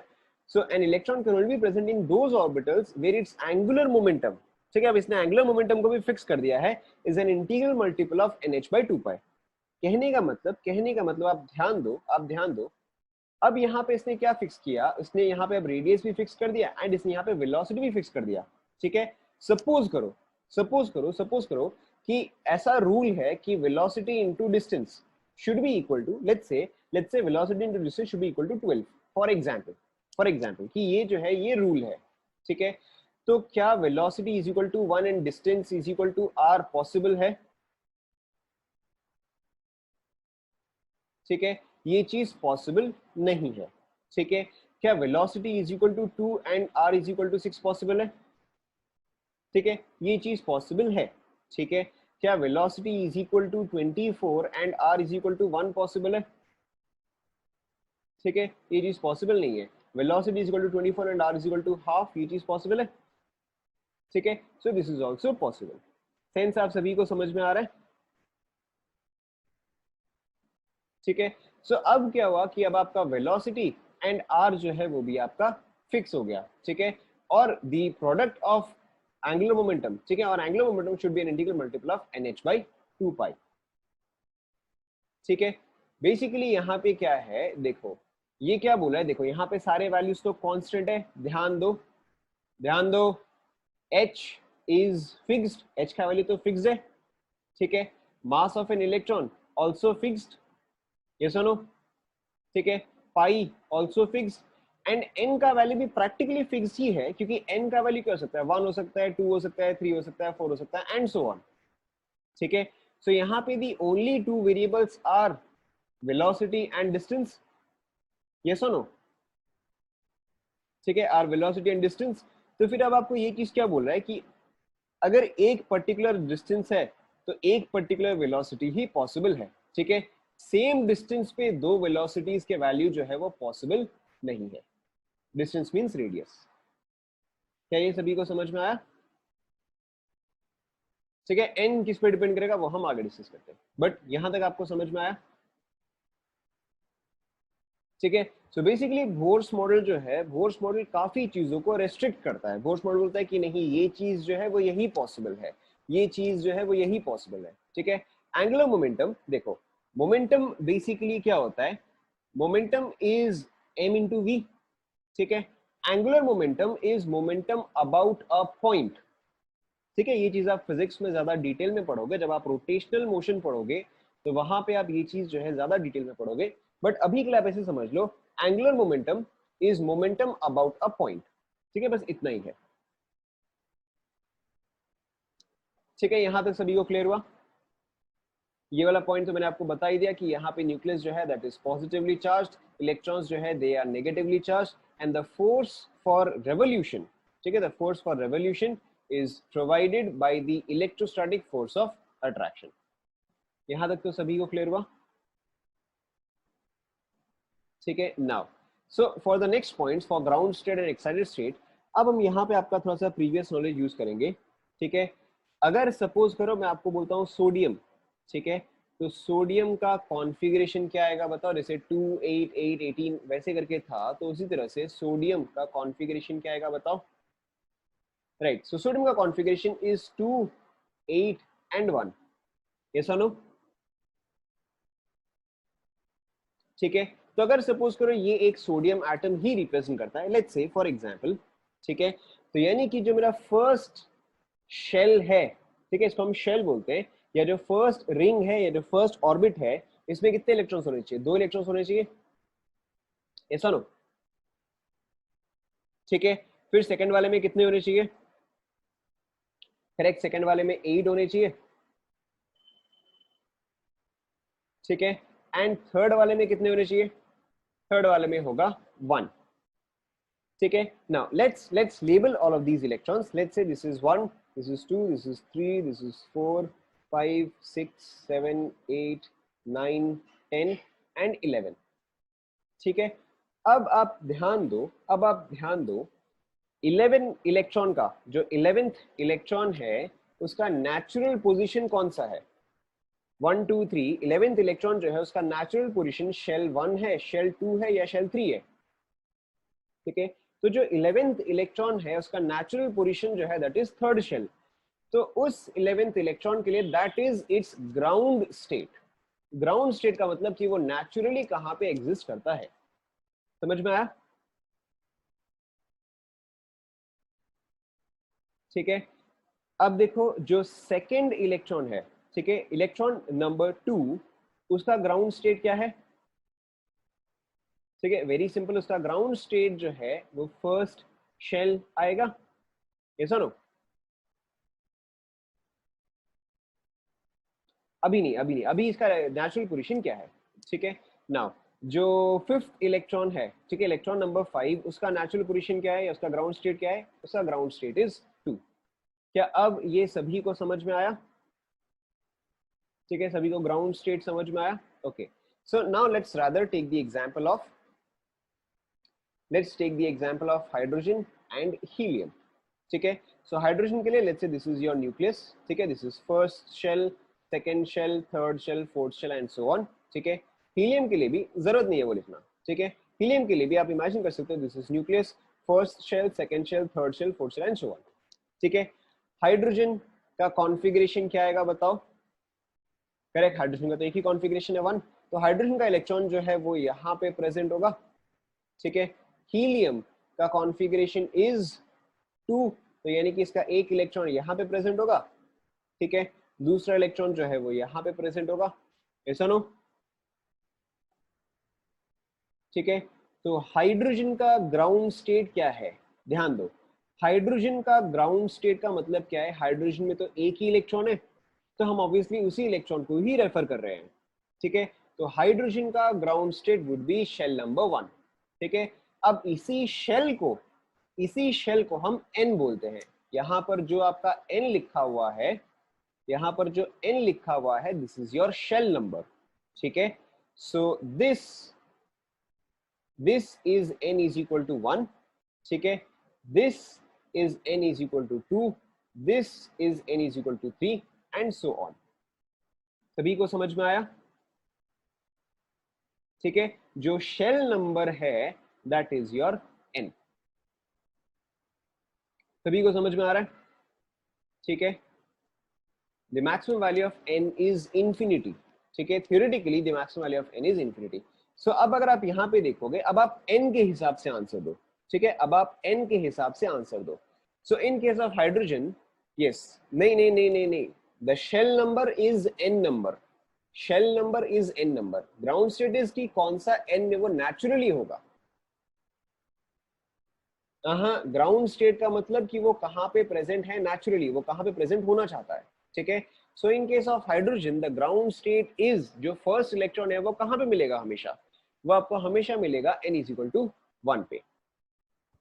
So an electron can only be present in those orbitals where its angular momentum, ठीक है। अब इसने एंगुलर मोमेंटम को भी फिक्स कर दिया है, is an integral multiple of nh/2π। कहने का मतलब आप ध्यान दो। अब यहाँ पे इसने क्या फिक्स किया? इसने यहाँ पे अब रेडियस भी फिक्स कर दिया एंड इसने यहाँ पे वेलोसिटी भी फिक्स कर दिया, ठीक है। सपोज करो कि ऐसा रूल है कि velocity into distance should be equal to, let's say velocity into distance should be equal to 12 for example कि ये जो है ये रूल है, ठीक है। तो क्या velocity is equal to 1 and distance is equal to r possible है? ठीक है, ये चीज पॉसिबल नहीं है, ठीक है। क्या velocity is equal to 2 and r is equal to 6 possible है? ठीक है, ये चीज पॉसिबल है, ठीक है। क्या velocity is equal to 24 and r is equal to 1 possible है? ठीक है, ये चीज पॉसिबल नहीं है। Velocity is equal to 24 and r is equal to half, ये चीज पॉसिबल है, ठीक है। So this is also possible. Sense आप सभी को समझ में आ रहा है? ठीक है। सो अब क्या हुआ कि अब आपका वेलोसिटी एंड r जो है वो भी आपका फिक्स हो गया, ठीक है। और the product of angular momentum, ठीक है, और angular momentum should be N integral multiple of nh/2π, ठीक है। बेसिकली यहाँ पे क्या है देखो, ये क्या बोला है, देखो यहाँ पे सारे वैल्यूज तो कांस्टेंट है, ध्यान दो h इज फिक्स्ड, h का वैल्यू तो फिक्स्ड है, ठीक है। Mass of an electron also fixed, yes और नो, ठीक है। पाई ऑल्सो फिक्स्ड एंड n का वैल्यू भी प्रैक्टिकली फिक्स ही है, क्योंकि n का वैल्यू क्या हो सकता है? 1 हो सकता है, 2 हो सकता है, 3 हो सकता है, 4 हो सकता है एंड सो ऑन, ठीक है। सो यहाँ पे the only two variables are velocity and distance, yes और नो, ठीक है, आर वेलोसिटी एंड डिस्टेंस। तो फिर अब आपको ये चीज क्या बोल रहा है कि अगर एक पर्टिकुलर डिस्टेंस है तो एक पर्टिकुलर वेलोसिटी ही पॉसिबल है, ठीक है। सेम डिस्टेंस पे दो वेलोसिटीज के वैल्यू जो है वो पॉसिबल नहीं है। Distance means radius. क्या ये सभी को समझ में आया? ठीक है, एन किस पे डिपेंड करेगा वो हम आगे डिस्कस करते हैं, बट यहां तक आपको समझ में आया? ठीक है। सो बेसिकली बोर्स मॉडल जो है, बोर्स मॉडल काफी चीजों को रेस्ट्रिक्ट करता है। बोर्स मॉडल बोलता है कि नहीं, ये चीज जो है वो यही पॉसिबल है, ये चीज जो है वो यही पॉसिबल है, ठीक है। एंगुलर मोमेंटम देखो, मोमेंटम बेसिकली क्या होता है? Momentum is m into v, ठीक है। Angular momentum is momentum about a point, ठीक है। ये चीज आप फिजिक्स में ज्यादा डिटेल में पढ़ोगे, जब आप रोटेशनल मोशन पढ़ोगे तो वहां पे आप ये चीज जो है ज्यादा डिटेल में पढ़ोगे, बट अभी के लिए आप ऐसे समझ लो, angular momentum is momentum about a point, ठीक है, बस इतना ही है, ठीक है। यहां तक सभी को क्लियर हुआ? ये वाला पॉइंट तो मैंने आपको बता ही दिया कि यहाँ पे न्यूक्लियस जो है that is positively charged, electrons जो है they are negatively charged, and the force for revolution, ठीक है, the force for revolution is provided by the electrostatic force of attraction. यहाँ तक तो सभी को क्लियर हुआ? ठीक है, now so for the next points for ground state and excited state, अब हम यहाँ पे आपका थोड़ा सा प्रीवियस नॉलेज यूज करेंगे। ठीक है, अगर सपोज करो मैं आपको बोलता हूँ सोडियम, ठीक है, तो सोडियम का कॉन्फ़िगरेशन क्या आएगा बताओ, जैसे 2 8 8 18 वैसे करके था, तो उसी तरह से सोडियम का कॉन्फ़िगरेशन क्या आएगा बताओ। राइट, सो सोडियम का कॉन्फ़िगरेशन इज 2 8 एंड 1, यस और नो? ठीक है, तो अगर सपोज करो ये एक सोडियम एटम ही रिप्रेजेंट करता है, लेट्स से फॉर एग्जांपल, ठीक है, तो यानी कि जो मेरा फर्स्ट शेल है, ठीक है, इसको हम शेल बोलते हैं, या जो फर्स्ट रिंग है या जो फर्स्ट ऑर्बिट है, इसमें कितने इलेक्ट्रॉन्स होने चाहिए? 2 इलेक्ट्रॉन्स होने चाहिए, ऐसा नो? ठीक है, फिर सेकंड वाले में कितने होने चाहिए? करेक्ट, सेकंड वाले में 8 होने चाहिए, ठीक है, एंड थर्ड वाले में कितने होने चाहिए? थर्ड वाले में होगा 1, ठीक है। Now let's label all of these electrons, let's say this is 1, this is 2, this is 3, this is 4 5 6 7 8 9 10 and 11, ठीक है। अब आप ध्यान दो, अब आप ध्यान दो, 11 इलेक्ट्रॉन का जो 11th इलेक्ट्रॉन है उसका नेचुरल पोजीशन कौन सा है? 1 2 3, 11th इलेक्ट्रॉन जो है उसका नेचुरल पोजीशन शेल 1 है, शेल 2 है या शेल 3 है? ठीक है, तो जो 11th इलेक्ट्रॉन है उसका नेचुरल पोजीशन जो है दैट इज थर्ड शेल, तो उस 11th इलेक्ट्रॉन के लिए that is it's ground state. Ground state का मतलब कि वो नेचुरली कहां पे एग्जिस्ट करता है, समझ में आया? ठीक है, अब देखो जो सेकंड इलेक्ट्रॉन है, ठीक है, इलेक्ट्रॉन नंबर 2, उसका ग्राउंड स्टेट क्या है? ठीक है, वेरी सिंपल, उसका ग्राउंड स्टेट जो है वो फर्स्ट शेल आएगा, ऐसा नो? अभी नहीं, अभी नहीं, अभी इसका नेचुरल पोजीशन क्या है? ठीक है, नाउ जो फिफ्थ इलेक्ट्रॉन है, ठीक है, इलेक्ट्रॉन नंबर 5, उसका नेचुरल पोजीशन क्या है या उसका ग्राउंड स्टेट क्या है? उसका ग्राउंड स्टेट इज 2। क्या अब ये सभी को समझ में आया? ठीक है, सभी को ग्राउंड स्टेट समझ में आया? Okay, so now let's rather take the example of, let's take the example of hydrogen and helium. ठीक है, सो हाइड्रोजन के लिए let's say this is your nucleus, ठीक है, this is first shell, second shell, third shell, fourth shell and so on. ठीक है, helium के लिए भी जरूरत नहीं है वो लिखना, ठीक है, हीलियम के लिए भी आप इमेजिन कर सकते हो this is nucleus, first shell, second shell, third shell, fourth shell and so on. ठीक है, हाइड्रोजन का कॉन्फ़िगरेशन क्या आएगा बताओ? करेक्ट, हाइड्रोजन का तो एक ही कॉन्फ़िगरेशन है 1, तो हाइड्रोजन का इलेक्ट्रॉन जो है वो यहाँ पे प्रेजेंट होगा, ठीक है। हीलियम का कॉन्फ़िगरेशन इज 2, तो यानी कि इसका एक इलेक्ट्रॉन यहाँ पे प्रेजेंट होगा, ठीक है, दूसरा इलेक्ट्रॉन जो है वो यहाँ पे प्रेजेंट होगा, ऐसा नो? ठीक है, तो हाइड्रोजन का ग्राउंड स्टेट क्या है? ध्यान दो, हाइड्रोजन का ग्राउंड स्टेट का मतलब क्या है? हाइड्रोजन में तो एक ही इलेक्ट्रॉन है, तो हम ऑब्वियसली उसी इलेक्ट्रॉन को ही रेफर कर रहे हैं, ठीक है, तो हाइड्रोजन का ground state would be shell number 1। ठीक है, अब इसी शेल को हम n बोलते हैं। यहाँ पर जो आपका n लिखा हुआ है, यहाँ पर जो n लिखा हुआ है this is your shell number, ठीक है, सो this is n is equal to 1, ठीक है, this is n is equal to 2, this is n is equal to 3 and so on। सभी को समझ में आया? ठीक है, जो शेल नंबर है दैट इज योर n। सभी को समझ में आ रहा है? ठीक है, the maximum value of n is infinity, ठीक है, theoretically the maximum value of n is infinity. So अब अगर आप यहाँ पे देखोगे, अब आप n के हिसाब से आंसर दो, ठीक है, अब आप n के हिसाब से आंसर दो। So in case of hydrogen, yes, नहीं नहीं नहीं नहीं नहीं, the shell number is n number, shell number is n number, ground state is की कौन सा n में वो नेचुरली होगा। हाँ, ग्राउंड स्टेट का मतलब कि वो कहाँ पे प्रेजेंट है नेचुरली, वो कहाँ पे प्रेजेंट होना चाहता है, ठीक है। So in case of hydrogen the ground state is, जो फर्स्ट इलेक्ट्रॉन है वो कहां पे मिलेगा हमेशा, वो आपको हमेशा मिलेगा n इज इक्वल टू 1 पे।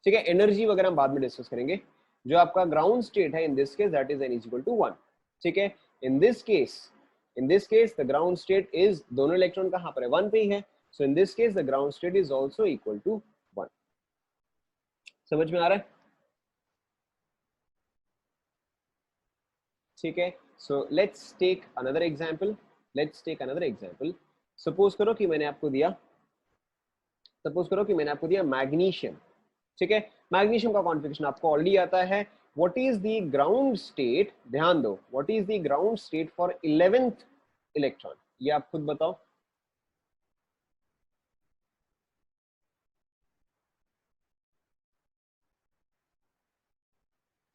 ठीक है, एनर्जी वगैरह हम बाद में डिस्कस करेंगे। जो आपका ग्राउंड स्टेट है in this case that is n is equal to 1। ठीक है, in this case the ground state is, दोनों इलेक्ट्रॉन कहां पर है, 1 पे ही है। So in this case the ground state is also equal to 1। समझ में आ रहा है? ठीक है, so let's take another example. Suppose करो कि मैंने आपको दिया मैग्नीशियम। ठीक है, मैग्नीशियम का कॉन्फ़िगरेशन आपको ऑलरेडी आता है। What is the ground state, ध्यान दो, what is the ground state for 11th electron, ये आप खुद बताओ।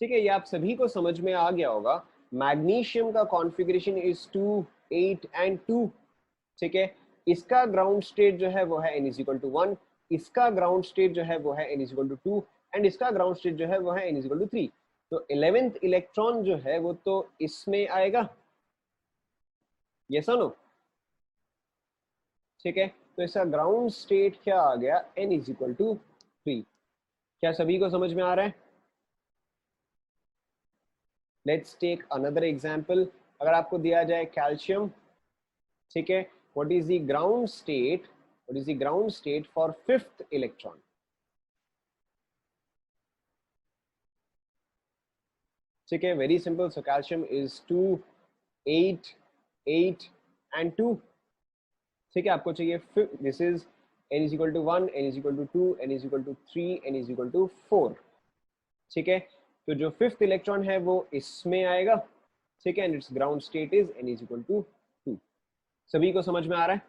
ठीक है, ये आप सभी को समझ में आ गया होगा। मैग्नीशियम का कॉन्फ़िगरेशन इज 2 8 एंड 2। ठीक है, इसका ग्राउंड स्टेट जो है वो है n इज इक्वल टू 1, इसका ग्राउंड स्टेट जो है वो है n is equal to 2 and इसका ग्राउंड स्टेट जो है वो है n इज इक्वल टू 3। तो 11th इलेक्ट्रॉन जो है वो तो इसमें आएगा, ये सुनो। ठीक है, तो इसका ग्राउंड स्टेट क्या आ गया, n इज इक्वल टू 3। क्या सभी को समझ में आ रहा है? Let's take another example. अगर आपको दिया जाए कैल्शियम, ठीक है, what is the ground state, for 5th electron. ठीक है, very simple. So calcium is 2 8 8 and 2। ठीक है, आपको चाहिए, this is n is equal to 1, n is equal to 2, n is equal to 3, n is equal to 4। ठीक है, तो जो 5th इलेक्ट्रॉन है वो इसमें आएगा। ठीक है, and it's ground state is n is equal to 2। सभी को समझ में आ रहा है?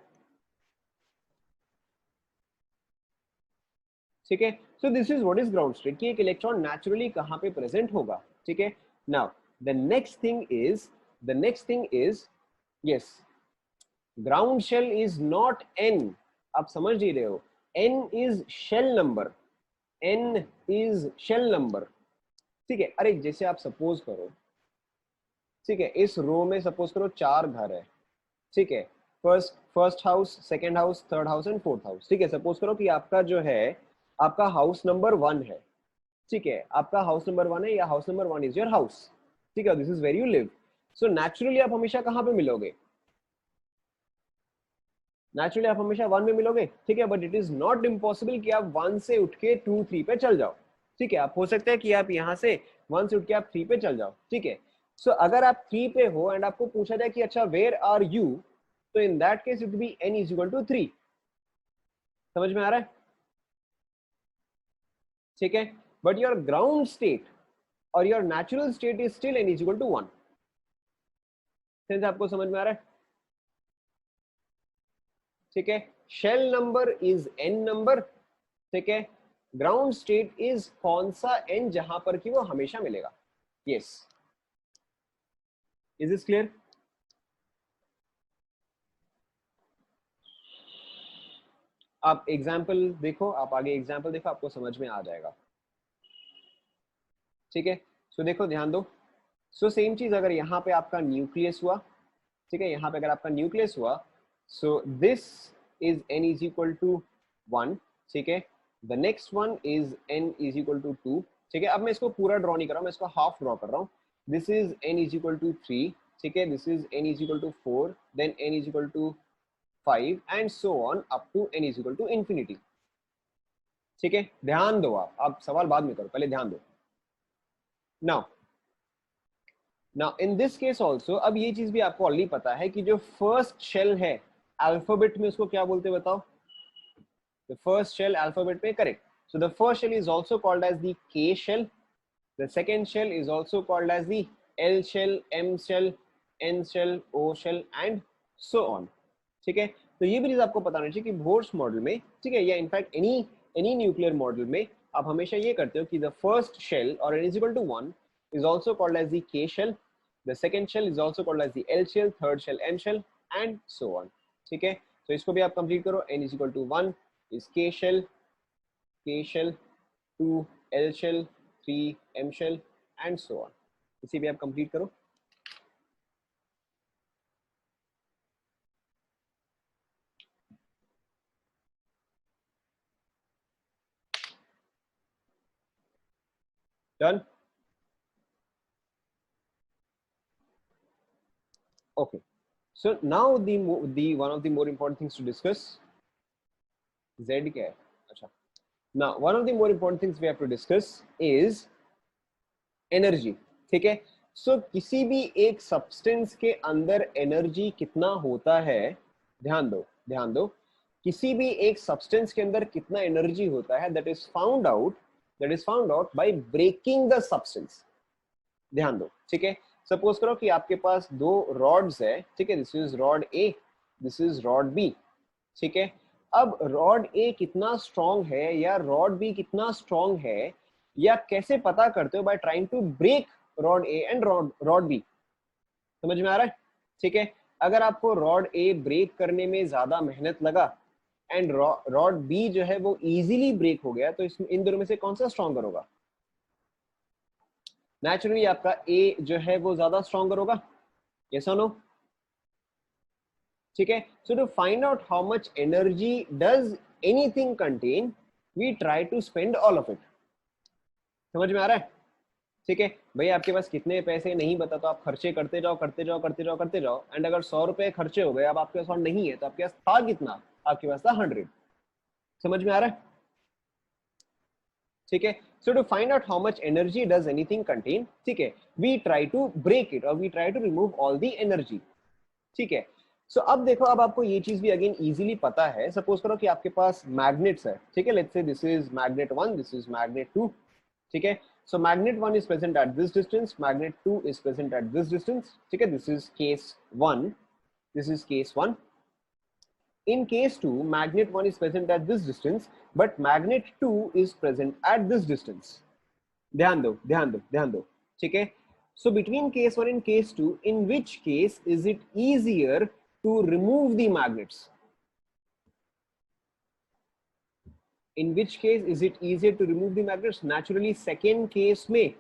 ठीक है, so this is what is ground state, कि एक इलेक्ट्रॉन नेचुरली कहां पे प्रेजेंट होगा। ठीक है, now the next thing is yes, ground shell is not n। आप समझ ही रहे हो, n is shell number, n is shell number. ठीक है, अरे जैसे आप सपोज करो, ठीक है, इस रो में सपोज करो 4 घर है। ठीक है, first house, second house, third house and fourth house. ठीक है, सपोज करो कि आपका जो है, आपका हाउस नंबर 1 है। ठीक है, आपका हाउस नंबर 1 है, या house number 1 is your house. ठीक है, this is where you live. So naturally आप हमेशा कहां पे मिलोगे, नेचुरली आप हमेशा 1 में मिलोगे। ठीक है, but it is not impossible कि आप 1 से उठ के 2 3 पे चल जाओ। ठीक है, आप हो सकता है कि आप यहाँ से 1 से उठ के आप 3 पे चल जाओ। ठीक है, सो अगर आप 3 पे हो एंड आपको पूछा जाए कि अच्छा वेयर आर यू, तो in that case it be n is equal to 3। समझ में आ रहा है? ठीक है, बट योर ग्राउंड स्टेट और your natural state is still n is equal to 1। Sense आपको समझ में आ रहा है? ठीक है, shell number is n number. ठीक है, ग्राउंड स्टेट इज कौन सा n जहां पर कि वो हमेशा मिलेगा। Yes, is this clear? आप एग्जाम्पल देखो, आप आगे एग्जाम्पल देखो, आपको समझ में आ जाएगा। ठीक है, सो देखो, ध्यान दो। सो सेम चीज अगर यहाँ पे आपका न्यूक्लियस हुआ, ठीक है, यहाँ पे अगर आपका न्यूक्लियस हुआ, so this is n is equal to 1। ठीक है, the next one is n is equal to 2। ठीक है, अब मैं इसको पूरा ड्रॉ नहीं कर रहा हूँ, मैं इसको हाफ ड्रॉ कर रहा हूँ। This is n is equal to 3। ठीक है, this is n is equal to 4, then n is equal to 5 and so on up to n is equal to infinity. ठीक है, ध्यान दो, आप सवाल बाद में करो, पहले ध्यान दो। Now now in this case also, अब ये चीज भी आपको ऑलरेडी पता है कि जो फर्स्ट शेल है अल्फाबेट में, उसको क्या बोलते हैं बताओ? द फर्स्ट शेल अल्फाबेट में, correct. So the first shell is also called as the K shell, the second shell is also called as the L shell, M shell, N shell, O shell and so on. ठीक है, तो ये भी चीज आपको पता होनी चाहिए कि बोर्स मॉडल में, ठीक है, या in fact any any nuclear model में आप हमेशा ये करते हो कि द फर्स्ट शेल और n is equal to 1 is also called as the K shell, the second shell is also called as the L shell, third shell M shell and so on। ठीक है, तो इसको भी आप complete करो। n is equal to 1 is K shell, 2 L shell, 3 M shell and so on। इसी भी आप कंप्लीट करो। Done, okay. So now the one of the more important things to discuss, Z क्या है? अच्छा. Now one of the more important things we have to discuss is energy. ठीक है. So किसी भी एक सब्सटेंस के अंदर एनर्जी कितना होता है, ध्यान दो, ध्यान दो. किसी भी एक सब्सटेंस के अंदर कितना एनर्जी होता है, that is found out by breaking the substance. ध्यान दो, ठीक है. सपोज करो कि आपके पास दो रॉड्स है, ठीक है. This is rod A, this is rod B, ठीक है. अब रॉड ए कितना स्ट्रॉन्ग है या रॉड बी कितना स्ट्रॉन्ग है, या कैसे पता करते हो? By trying to break rod A and rod B. समझ में आ रहा है? ठीक है. अगर आपको रॉड ए ब्रेक करने में ज्यादा मेहनत लगा एंड रॉड बी जो है वो इजीली ब्रेक हो गया, तो इन दोनों में से कौन सा स्ट्रॉन्गर होगा? नेचुरली आपका ए जो है वो ज्यादा स्ट्रॉन्गर होगा. यस और नो? ठीक है. So to find out how much energy does anything contain, we try to spend all of it. समझ में आ रहा है? ठीक है. भाई आपके पास कितने पैसे नहीं बता, तो आप खर्चे करते जाओ करते जाओ करते जाओ करते जाओ, एंड अगर 100 रुपए खर्चे हो गए, अब आपके पास और नहीं है, तो आपके पास था कितना? आपके पास था 100. समझ में आ रहा है? ठीक है. So to find out how much energy does anything contain, ठीक है, we try to break it और we try to remove all the energy. ठीक है. सो अब देखो, अब आपको ये चीज भी अगेन इजीली पता है. सपोज करो कि आपके पास मैग्नेट्स है, ठीक है. Let's say this is magnet 1, this is magnet 2, ठीक है. So magnet 1 is present at this distance, magnet 2 is present at this distance, ठीक है. This is case 1, this is case 1. In case 2, magnet 1 is present at this distance, but magnet 2 is present at this distance. ध्यान दो, ध्यान दो, ध्यान दो, ठीक है. So between case 1 and case 2, in which case is it easier to remove the magnets? In which case is it easier to remove the magnets? Naturally second case में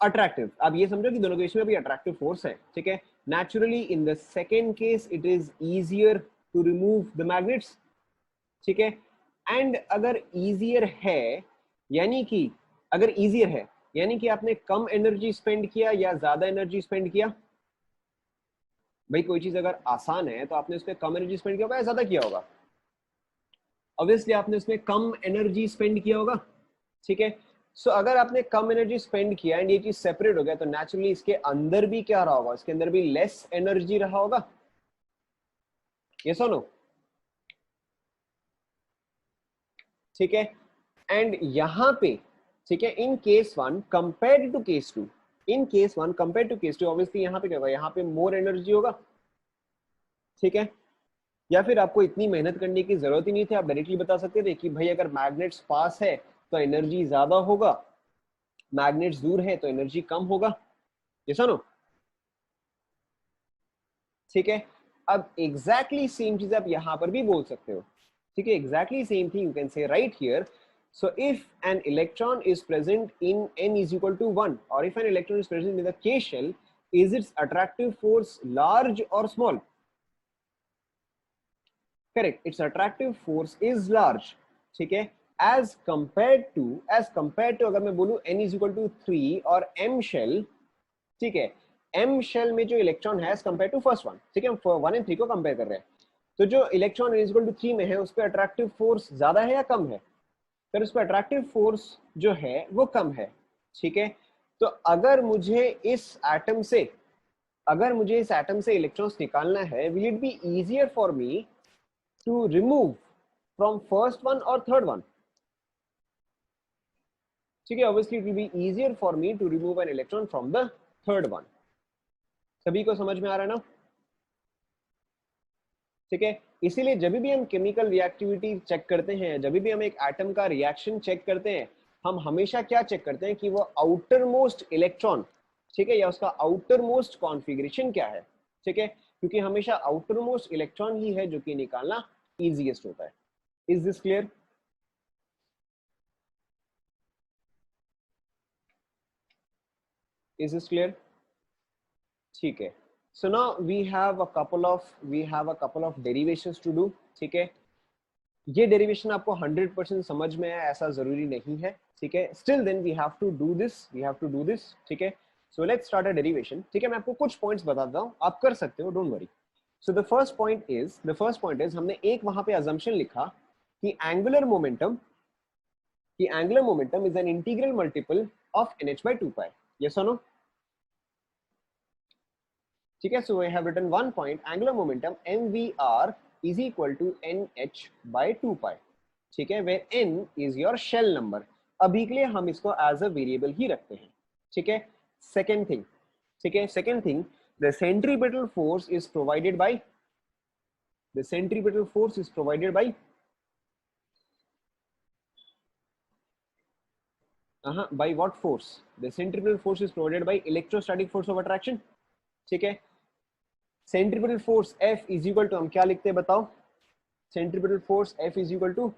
attractive. आप ये समझो कि दोनों केस में भी अट्रैक्टिव फोर्स है, ठीक है. Naturally in the second case it is easier to remove the magnets, ठीक है. एंड अगर इजियर है, यानी कि अगर इजियर है यानी कि आपने कम एनर्जी स्पेंड किया या ज्यादा एनर्जी स्पेंड किया? भाई कोई चीज अगर आसान है तो आपने उसमें कम एनर्जी स्पेंड किया होगा या ज्यादा किया होगा? ऑब्वियसली आपने उसमें कम एनर्जी स्पेंड किया होगा, ठीक है. सो अगर आपने कम एनर्जी स्पेंड किया एंड ये चीज सेपरेट हो गया, तो नेचुरली इसके अंदर भी क्या रहा होगा? इसके अंदर भी लेस एनर्जी रहा होगा. यस और नो? ठीक है. एंड यहां पे, ठीक है, in case 1 compared to case 2, in case 1 compared to case 2, obviously यहां पे क्या होगा? यहां पे मोर एनर्जी होगा, ठीक है. या फिर आपको इतनी मेहनत करने की जरूरत ही नहीं थी, आप डायरेक्टली बता सकते थे कि भाई अगर मैग्नेट्स पास है तो एनर्जी ज्यादा होगा, मैग्नेट्स दूर है तो एनर्जी कम होगा. ये सुनो, ठीक है. अब एग्जैक्टली सेम चीज आप यहां पर भी बोल सकते हो, ठीक है. Exactly same thing you can say right here. So if an electron is present in n is equal to 1, or if an electron is present in the K shell, is its attractive force large or small? Correct, its attractive force is large, ठीक है. as compared to अगर मैं बोलूं n is equal to 3 और m shell, ठीक है, m shell में जो इलेक्ट्रॉन है as compare to first one, ठीक है, हम 1 and 3 को कंपेयर कर रहे हैं, तो जो इलेक्ट्रॉन इज इक्वल टू 3 में है उस पर अट्रैक्टिव फोर्स ज्यादा है या कम है? फिर उस पर अट्रैक्टिव फोर्स जो है वो कम है, ठीक है. तो अगर मुझे इस एटम से इलेक्ट्रॉन्स निकालना है, will it be easier for me to remove from first one और थर्ड वन? ठीक है, obviously it will be easier for me to remove an electron from the third one. सभी को समझ में आ रहा है ना? ठीक है. इसीलिए जब भी हम केमिकल रिएक्टिविटी चेक करते हैं, जब भी हम एक एटम का रिएक्शन चेक करते हैं, हम हमेशा क्या चेक करते हैं कि वो आउटर मोस्ट इलेक्ट्रॉन, ठीक है, या उसका आउटर मोस्ट कॉन्फ़िगरेशन क्या है, ठीक है, क्योंकि हमेशा आउटर मोस्ट इलेक्ट्रॉन ही है जो कि निकालना इजीएस्ट होता है. Is this clear? Is this clear? ठीक है. So now we have a couple of derivations to do, ठीक है. ये डेरिवेशन आपको 100% समझ में आए ऐसा जरूरी नहीं है, ठीक है। Still then we have to do this, ठीक है। So let's start a derivation, ठीक है। मैं आपको कुछ पॉइंट्स बताता हूँ, आप कर सकते हो, don't worry. So the first point is हमने एक वहां पे अजम्पशन लिखा कि angular momentum is an integral multiple of nh/2 yes और नो, ठीक है। So we have written one point angular momentum mvr is equal to nh/2, ठीक है, where n is your shell number. अभी के लिए हम इसको एज अ वेरिएबल ही रखते हैं, ठीक है। सेकेंड थिंग, ठीक है, second thing, the centripetal force is provided bye the centripetal force is provided by by what force? The centripetal force is provided by electrostatic force of attraction, ठीक है। Centripetal force F is equal to, हम क्या लिखते हैं बताओ? Centripetal force F is equal to,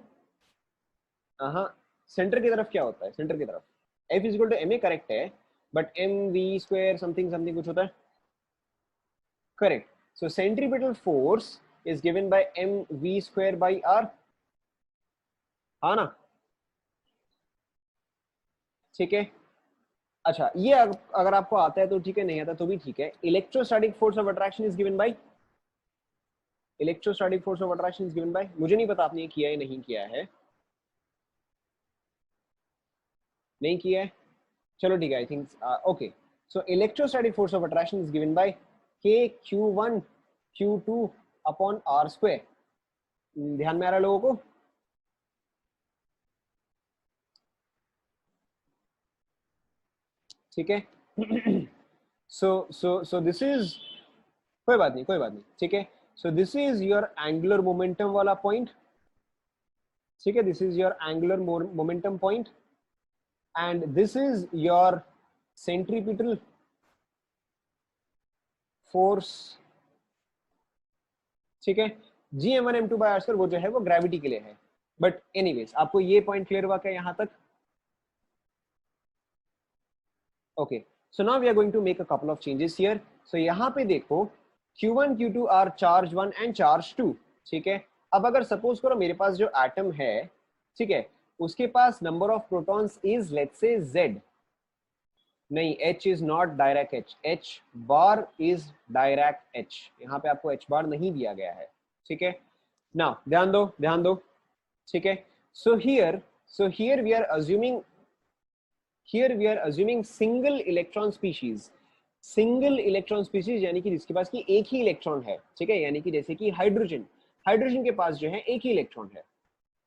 centre की तरफ क्या होता है? सेंटर की तरफ F is equal to ma, correct है, but M V square something something कुछ होता है, correct. So centripetal force is given by M V square by R, हाँ ना, ठीक है। अच्छा, ये अगर आपको आता है तो ठीक है, नहीं आता तो भी ठीक है। Electrostatic force of attraction is given bye, electrostatic force of attraction is given bye, मुझे नहीं पता आपने ये किया है नहीं किया है, नहीं किया है, चलो ठीक है, I think okay. So electrostatic force of attraction is given bye के Q1 Q2 upon are square. ध्यान में आ रहा है लोगों को? ठीक है। सो दिस इज, कोई बात नहीं, कोई बात नहीं, ठीक है। So this is your angular momentum वाला पॉइंट, ठीक है, this is your angular momentum point and this is your centripetal force, ठीक है। Gm1m2/r² वो जो है वो ग्रेविटी के लिए है, बट एनीवेज आपको ये पॉइंट क्लियर हुआ क्या यहां तक? Okay, so now we are going to make a couple of changes here. So यहाँ पे देखो Q1 Q2 are charge 1 and charge 2, ठीक है। अब अगर सपोज करो मेरे पास जो एटम है, ठीक है, उसके पास number of protons is let's say Z, नहीं H is not direct H, H bar is direct H, यहाँ पे आपको H बार नहीं दिया गया है, ठीक है। नाउ ध्यान दो, ध्यान दो, ठीक है। So here we are assuming, here we are assuming single electron species, single electron species यानी कि जिसके पास की एक ही इलेक्ट्रॉन है, ठीक है, यानी कि जैसे कि हाइड्रोजन, हाइड्रोजन के पास जो है एक ही इलेक्ट्रॉन है,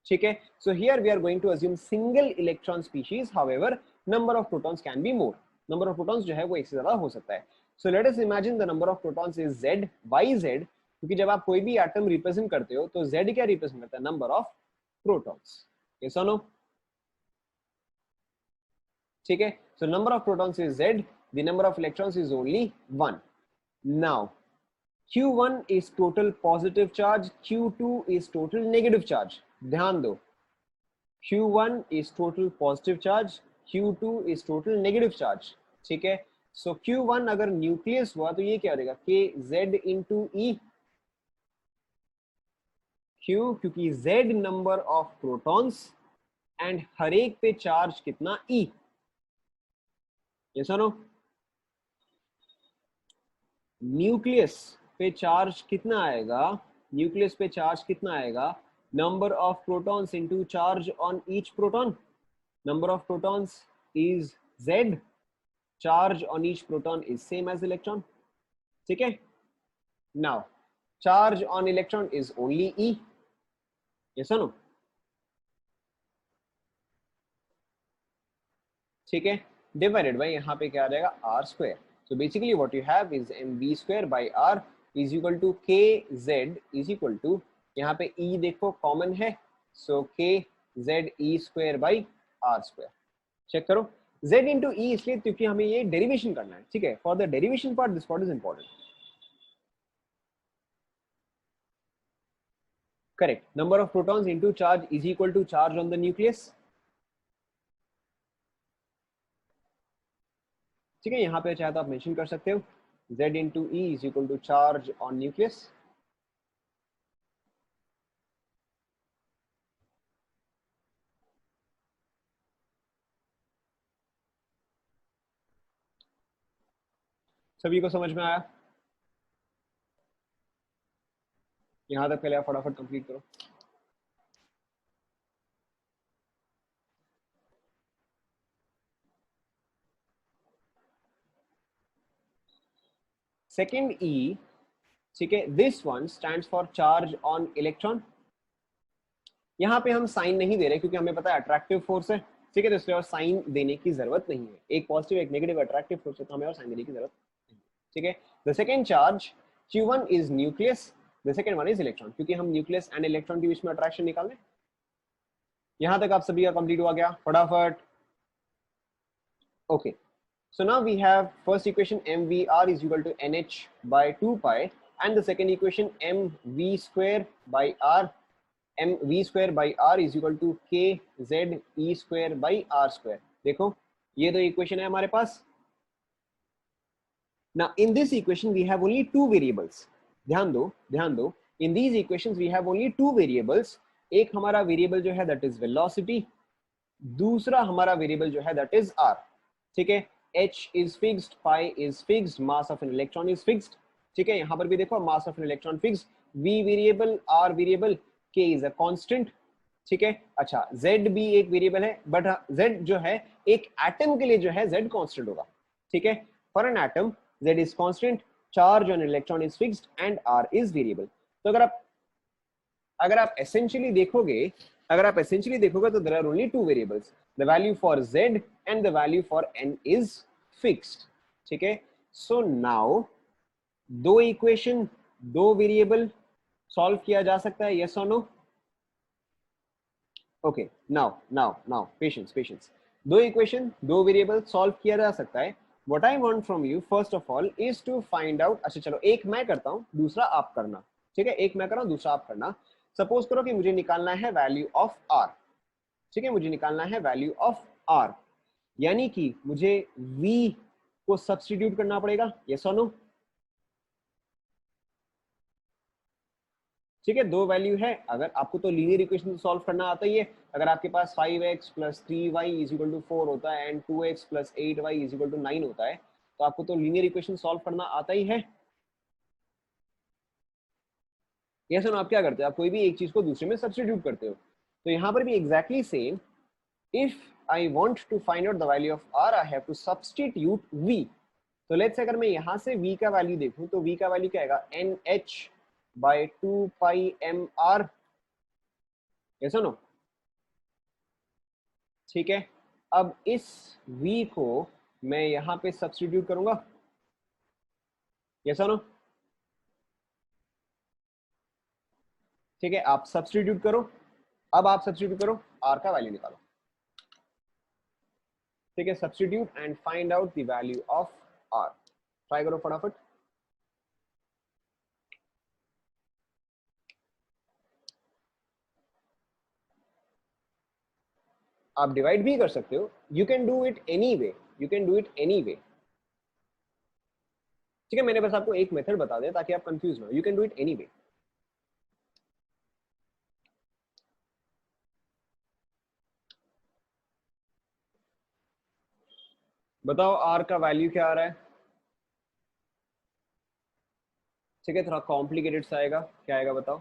ठीक है। So here we are going to assume single electron species, however number of protons can be more, number of protons जो है वो एक से ज्यादा हो सकता है। So let us imagine the number of protons is Z by Z, क्योंकि जब आप कोई भी एटम रिप्रेजेंट करते हो तो Z क्या रिप्रेजेंट करता है? नंबर ऑफ प्रोटॉन्स, यस और नो, ठीक है। So number of protons is Z, the number of electrons is only 1. Now Q1 is total positive charge, Q2 is total negative charge, ध्यान दो, Q1 is total positive charge, Q2 is total negative charge, ठीक है। सो Q1 अगर nucleus हुआ तो ये क्या हो जाएगा? KZ into E, क्यों? क्योंकि Z number of protons and हर एक पे चार्ज कितना? E, यस और नो। न्यूक्लियस पे चार्ज कितना आएगा? न्यूक्लियस पे चार्ज कितना आएगा? Number of protons into charge on each proton, number of protons is Z, charge on each proton is same as electron, ठीक है। Now charge on electron is only E, yes और no, ठीक है, divided by यहाँ पे क्या आ जाएगा? Are square. So basically what you have is mv square by R is equal to kz is equal to, यहाँ पे e देखो कॉमन है, so kz e square by R square. Check करो, z इंटू ई इसलिए क्योंकि हमें ये derivation करना है, ठीक है। For the derivation part this part is important, correct. Number of protons into charge is equal to charge on the nucleus, ठीक है। यहाँ पे चाहे तो आप मेंशन कर सकते हो z into E is equal to charge on nucleus, सभी को समझ में आया? यहां तक पहले आप फटाफट कंप्लीट करो। सेकेंड ई, ठीक है, this one stands for charge on electron. यहाँ पे हम साइन नहीं दे रहे क्योंकि हमें पता है अट्रैक्टिव फोर्स है, ठीक है, तो इसलिए और साइन देने की जरूरत नहीं है। एक पॉजिटिव एक नेगेटिव अट्रैक्टिव फोर्स है तो हमें और साइन देने की जरूरत नहीं है, ठीक है। The second charge Q1 is nucleus, the second one is electron, क्योंकि हम न्यूक्लियस एंड इलेक्ट्रॉन के बीच में अट्रैक्शन निकाल रहे हैं। यहां तक आप सभी का कंप्लीट हुआ गया फटाफट? Okay, so now we have first equation mvr is equal to nh by 2 pi, and the second equation mv square by r, mv square by r is equal to kz e square by r square। देखो ये दो equation है हमारे पास। Now in this equation we have only two variables, ध्यान दो ध्यान दो, in these equations we have only two variables। एक हमारा वेरिएबल जो है that is velocity, दूसरा हमारा वेरिएबल जो है that is r, ठीक है। h is fixed, pi is fixed, mass of an electron is fixed, ठीक है। यहां पर भी देखो mass of an electron fixed, v variable, r variable, k is a constant, ठीक है। अच्छा z भी एक वेरिएबल है, बट z जो है एक एटम के लिए जो है z कांस्टेंट होगा, ठीक है। For an atom z is constant, charge on electron is fixed and r is variable। तो अगर आप एसेंशियली देखोगे, तो there are only two variables, the value for z and the value for n is fixed, ठीक है। So now दो equation, दो variable solve किया जा सकता है, यस और नो? Okay, now patience. दो इक्वेशन दो वेरिएबल सॉल्व किया जा सकता है। What I want from you first of all is to find out, अच्छा चलो एक मैं करता हूं दूसरा आप करना, ठीक है। एक मैं कर रहा हूं दूसरा आप करना। सपोज करो कि मुझे निकालना है वैल्यू ऑफ आर, ठीक है, मुझे निकालना है वैल्यू ऑफ आर, यानी कि मुझे v को सब्स्टिट्यूट करना पड़ेगा, यस और नो? ठीक है, दो वैल्यू है। अगर आपको तो लीनियर इक्वेशन तो सॉल्व करना आता ही है। अगर आपके पास 5x plus 3y is equal to 4 होता है and 2x plus 8y is equal to 9 होता है, तो आपको तो लीनियर इक्वेशन सॉल्व करना आता ही है। ये सुनो, आप क्या करते हो, आप कोई भी एक चीज को दूसरे में सब्स्टिट्यूट करते हो। तो यहाँ पर भी exactly same, if I want to find out the value of r I have to substitute v। तो लेट्स से अगर मैं यहाँ से v का वैल्यू देखूं तो v का वैल्यू क्या आएगा, nh bye 2 pi M are, ये सुनो, ठीक है। अब इस v को मैं यहाँ पे सब्स्टिट्यूट करूंगा, ये सुनो, ठीक है। आप सब्स्टिट्यूट करो, अब आप सब्स्टिट्यूट करो, r का वैल्यू निकालो, ठीक है। Substitute and find out the value of r, try करो फटाफट। आप डिवाइड भी कर सकते हो, you can do it any way, you can do it any way, ठीक है। मैंने बस आपको एक मेथड बता दिया ताकि आप कंफ्यूज ना हो, you can do it any way. बताओ आर का वैल्यू क्या आ रहा है, ठीक है। थोड़ा कॉम्प्लिकेटेड सा आएगा, क्या आएगा बताओ।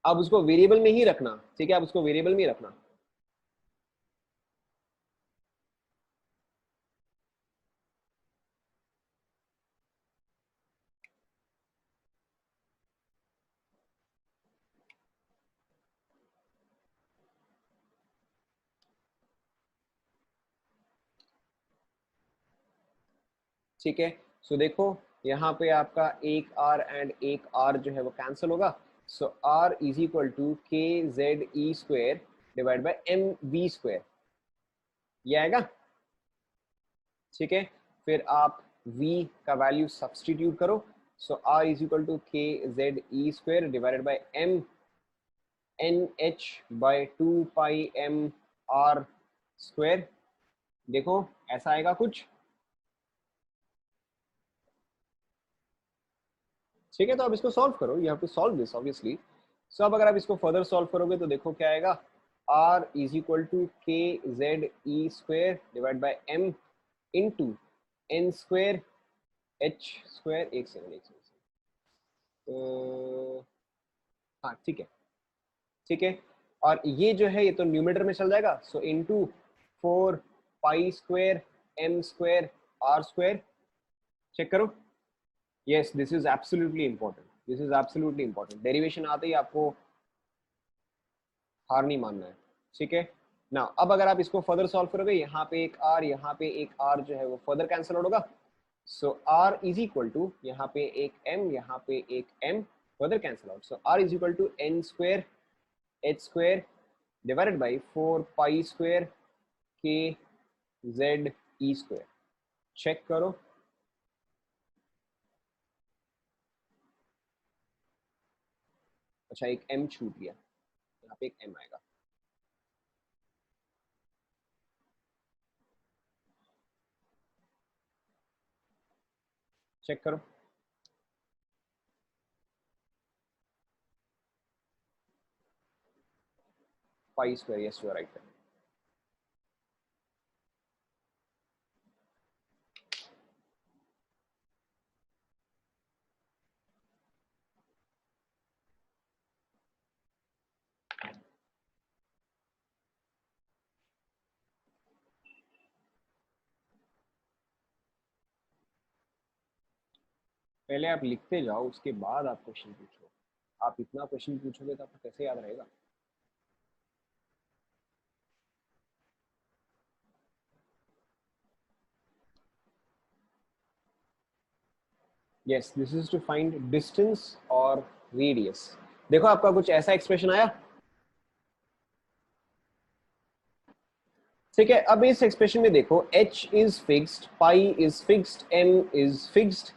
अब उसको वेरिएबल में ही रखना, ठीक है, अब उसको वेरिएबल में ही रखना। ठीक है, सो देखो यहाँ पे आपका एक आर एंड एक आर जो है वो कैंसिल होगा। So R is equal to K Z E square divide by M V square, ये आएगा, ठीक है। फिर आप v का वैल्यू सब्स्टिट्यूट करो। So r is equal to K Z E square divided by M N H by 2 pi M R square. देखो ऐसा आएगा कुछ, ठीक है। तो अब इसको सॉल्व करो, you have to solve this obviously. So अब अगर आप इसको फर्दर सॉल्व करोगे तो देखो क्या आएगा, r is equal to K Z E square divide by M into N square H square, एक सेकंड एक सेकंड, हाँ ठीक है, ठीक है। और ये जो है ये तो न्यूमरेटर में चल जाएगा, so into 4 pi square M square R square. Check करो, yes this is absolutely important, this is absolutely important. Derivation आते ही आपको हार नहीं मानना है, ठीक है ना। अब अगर आप इसको फर्दर सॉल्व करोगे, यहाँ पे एक आर, यहाँ पे एक आर जो है वो फर्दर कैंसिल आउट होगा। So R is equal to, यहाँ पे एक एम, यहाँ पे एक M, further cancel out. So R is equal to N square H square divided by 4 pi square K Z E square. Check करो, अच्छा एक एम छूट गया, यहाँ पे एक एम आएगा। चेक करो, pi square, yes you are right. पहले आप लिखते जाओ, उसके बाद आप क्वेश्चन पूछो। आप इतना क्वेश्चन पूछोगे तो आपको कैसे याद रहेगा। Yes this is to find distance और रेडियस। देखो आपका कुछ ऐसा एक्सप्रेशन आया, ठीक है। अब इस एक्सप्रेशन में देखो, h is fixed, pi is fixed, m is fixed,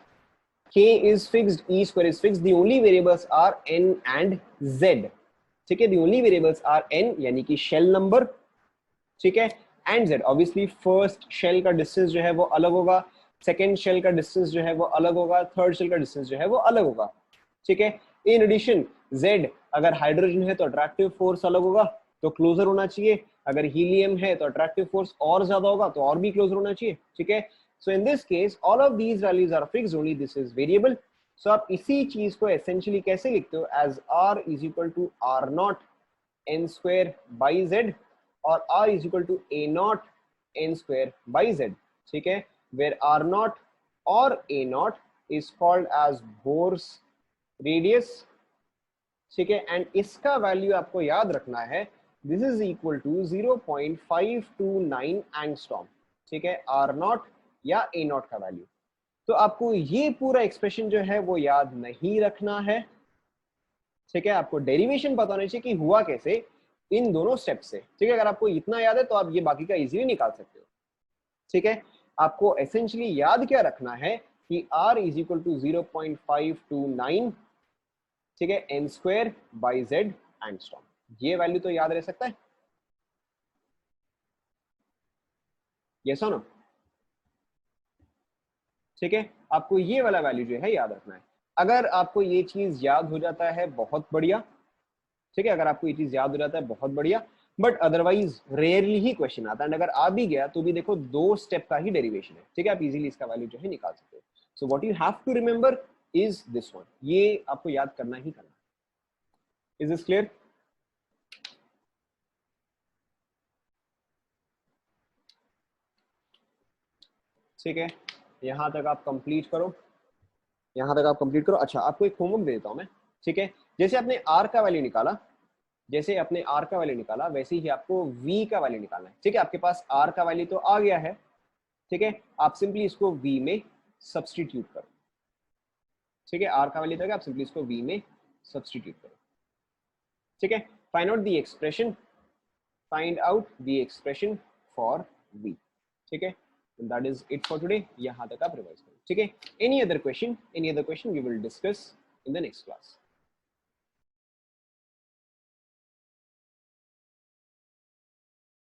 k is fixed, e square is fixed, the only variables are n and z। ठीक है, the only variables are n यानी कि शेल नंबर, ठीक है, and z। Obviously first shell का distance जो है वो अलग होगा, सेकेंड शेल का डिस्टेंस जो है वो अलग होगा, थर्ड शेल का डिस्टेंस जो है वो अलग होगा, ठीक है। इन एडिशन z, अगर हाइड्रोजन है तो अट्रैक्टिव फोर्स अलग होगा, तो क्लोजर होना चाहिए। अगर हीलियम है तो अट्रैक्टिव फोर्स और ज्यादा होगा, तो और भी क्लोजर होना चाहिए, ठीक है। So in this case all of these values are fixed, only this is variable. So आप इसी चीज को एसेंशियली कैसे लिखते हो, as r is equal to r nought n square by z, और r is equal to a nought n square by z, ठीक है। वेर r नॉट और a nought is called as Bohr's radius, ठीक है। And इसका value आपको याद रखना है, this is equal to 0.529 angstrom, ठीक है, आर नॉट या ए नॉट का वैल्यू। तो आपको ये पूरा एक्सप्रेशन जो है वो याद नहीं रखना है, ठीक है। आपको डेरिवेशन पता होना चाहिए कि हुआ कैसे इन दोनों स्टेप से, ठीक है। अगर आपको इतना याद है तो आप ये बाकी का इजीली निकाल सकते हो, ठीक है। आपको एसेंशियली याद क्या रखना है कि r इज इक्वल टू 0.529, ठीक है, N square by Z angstrom. ये वैल्यू तो याद रह सकता है, यस और नो, ठीक है। आपको ये वाला वैल्यू जो है याद रखना है। अगर आपको ये चीज याद हो जाता है बहुत बढ़िया, ठीक है, अगर आपको ये चीज याद हो जाता है बहुत बढ़िया, but otherwise rarely he question आता है। एंड अगर आ भी गया तो भी देखो 2 स्टेप का ही डेरिवेशन है, ठीक है, आप इजीली इसका वैल्यू जो है निकाल सकते हो। So what you have to remember is this one, ये आपको याद करना ही करना है। Is this clear? ठीक है, यहां तक आप कंप्लीट करो, यहां तक आप कंप्लीट करो। अच्छा, आपको एक होमवर्क दे देता हूं मैं, ठीक है। जैसे आपने आर का वैल्यू निकाला, जैसे अपने आर का वैल्यू निकाला, वैसे ही आपको वी का वैल्यू निकालना है, ठीक है। आपके पास आर का वैल्यू तो आ गया है, ठीक है, आप सिंपली इसको वी में सब्सटीट्यूट करो, ठीक है। आर का वैल्यू तो आप सिंपली इसको वी में सब्सटीट्यूट करो, ठीक है। Find out the expression, find out the expression for V, ठीक है। That is it for today, यहां तक आप रिवाइज करो, ठीक है। Any other question we will discuss in the next class.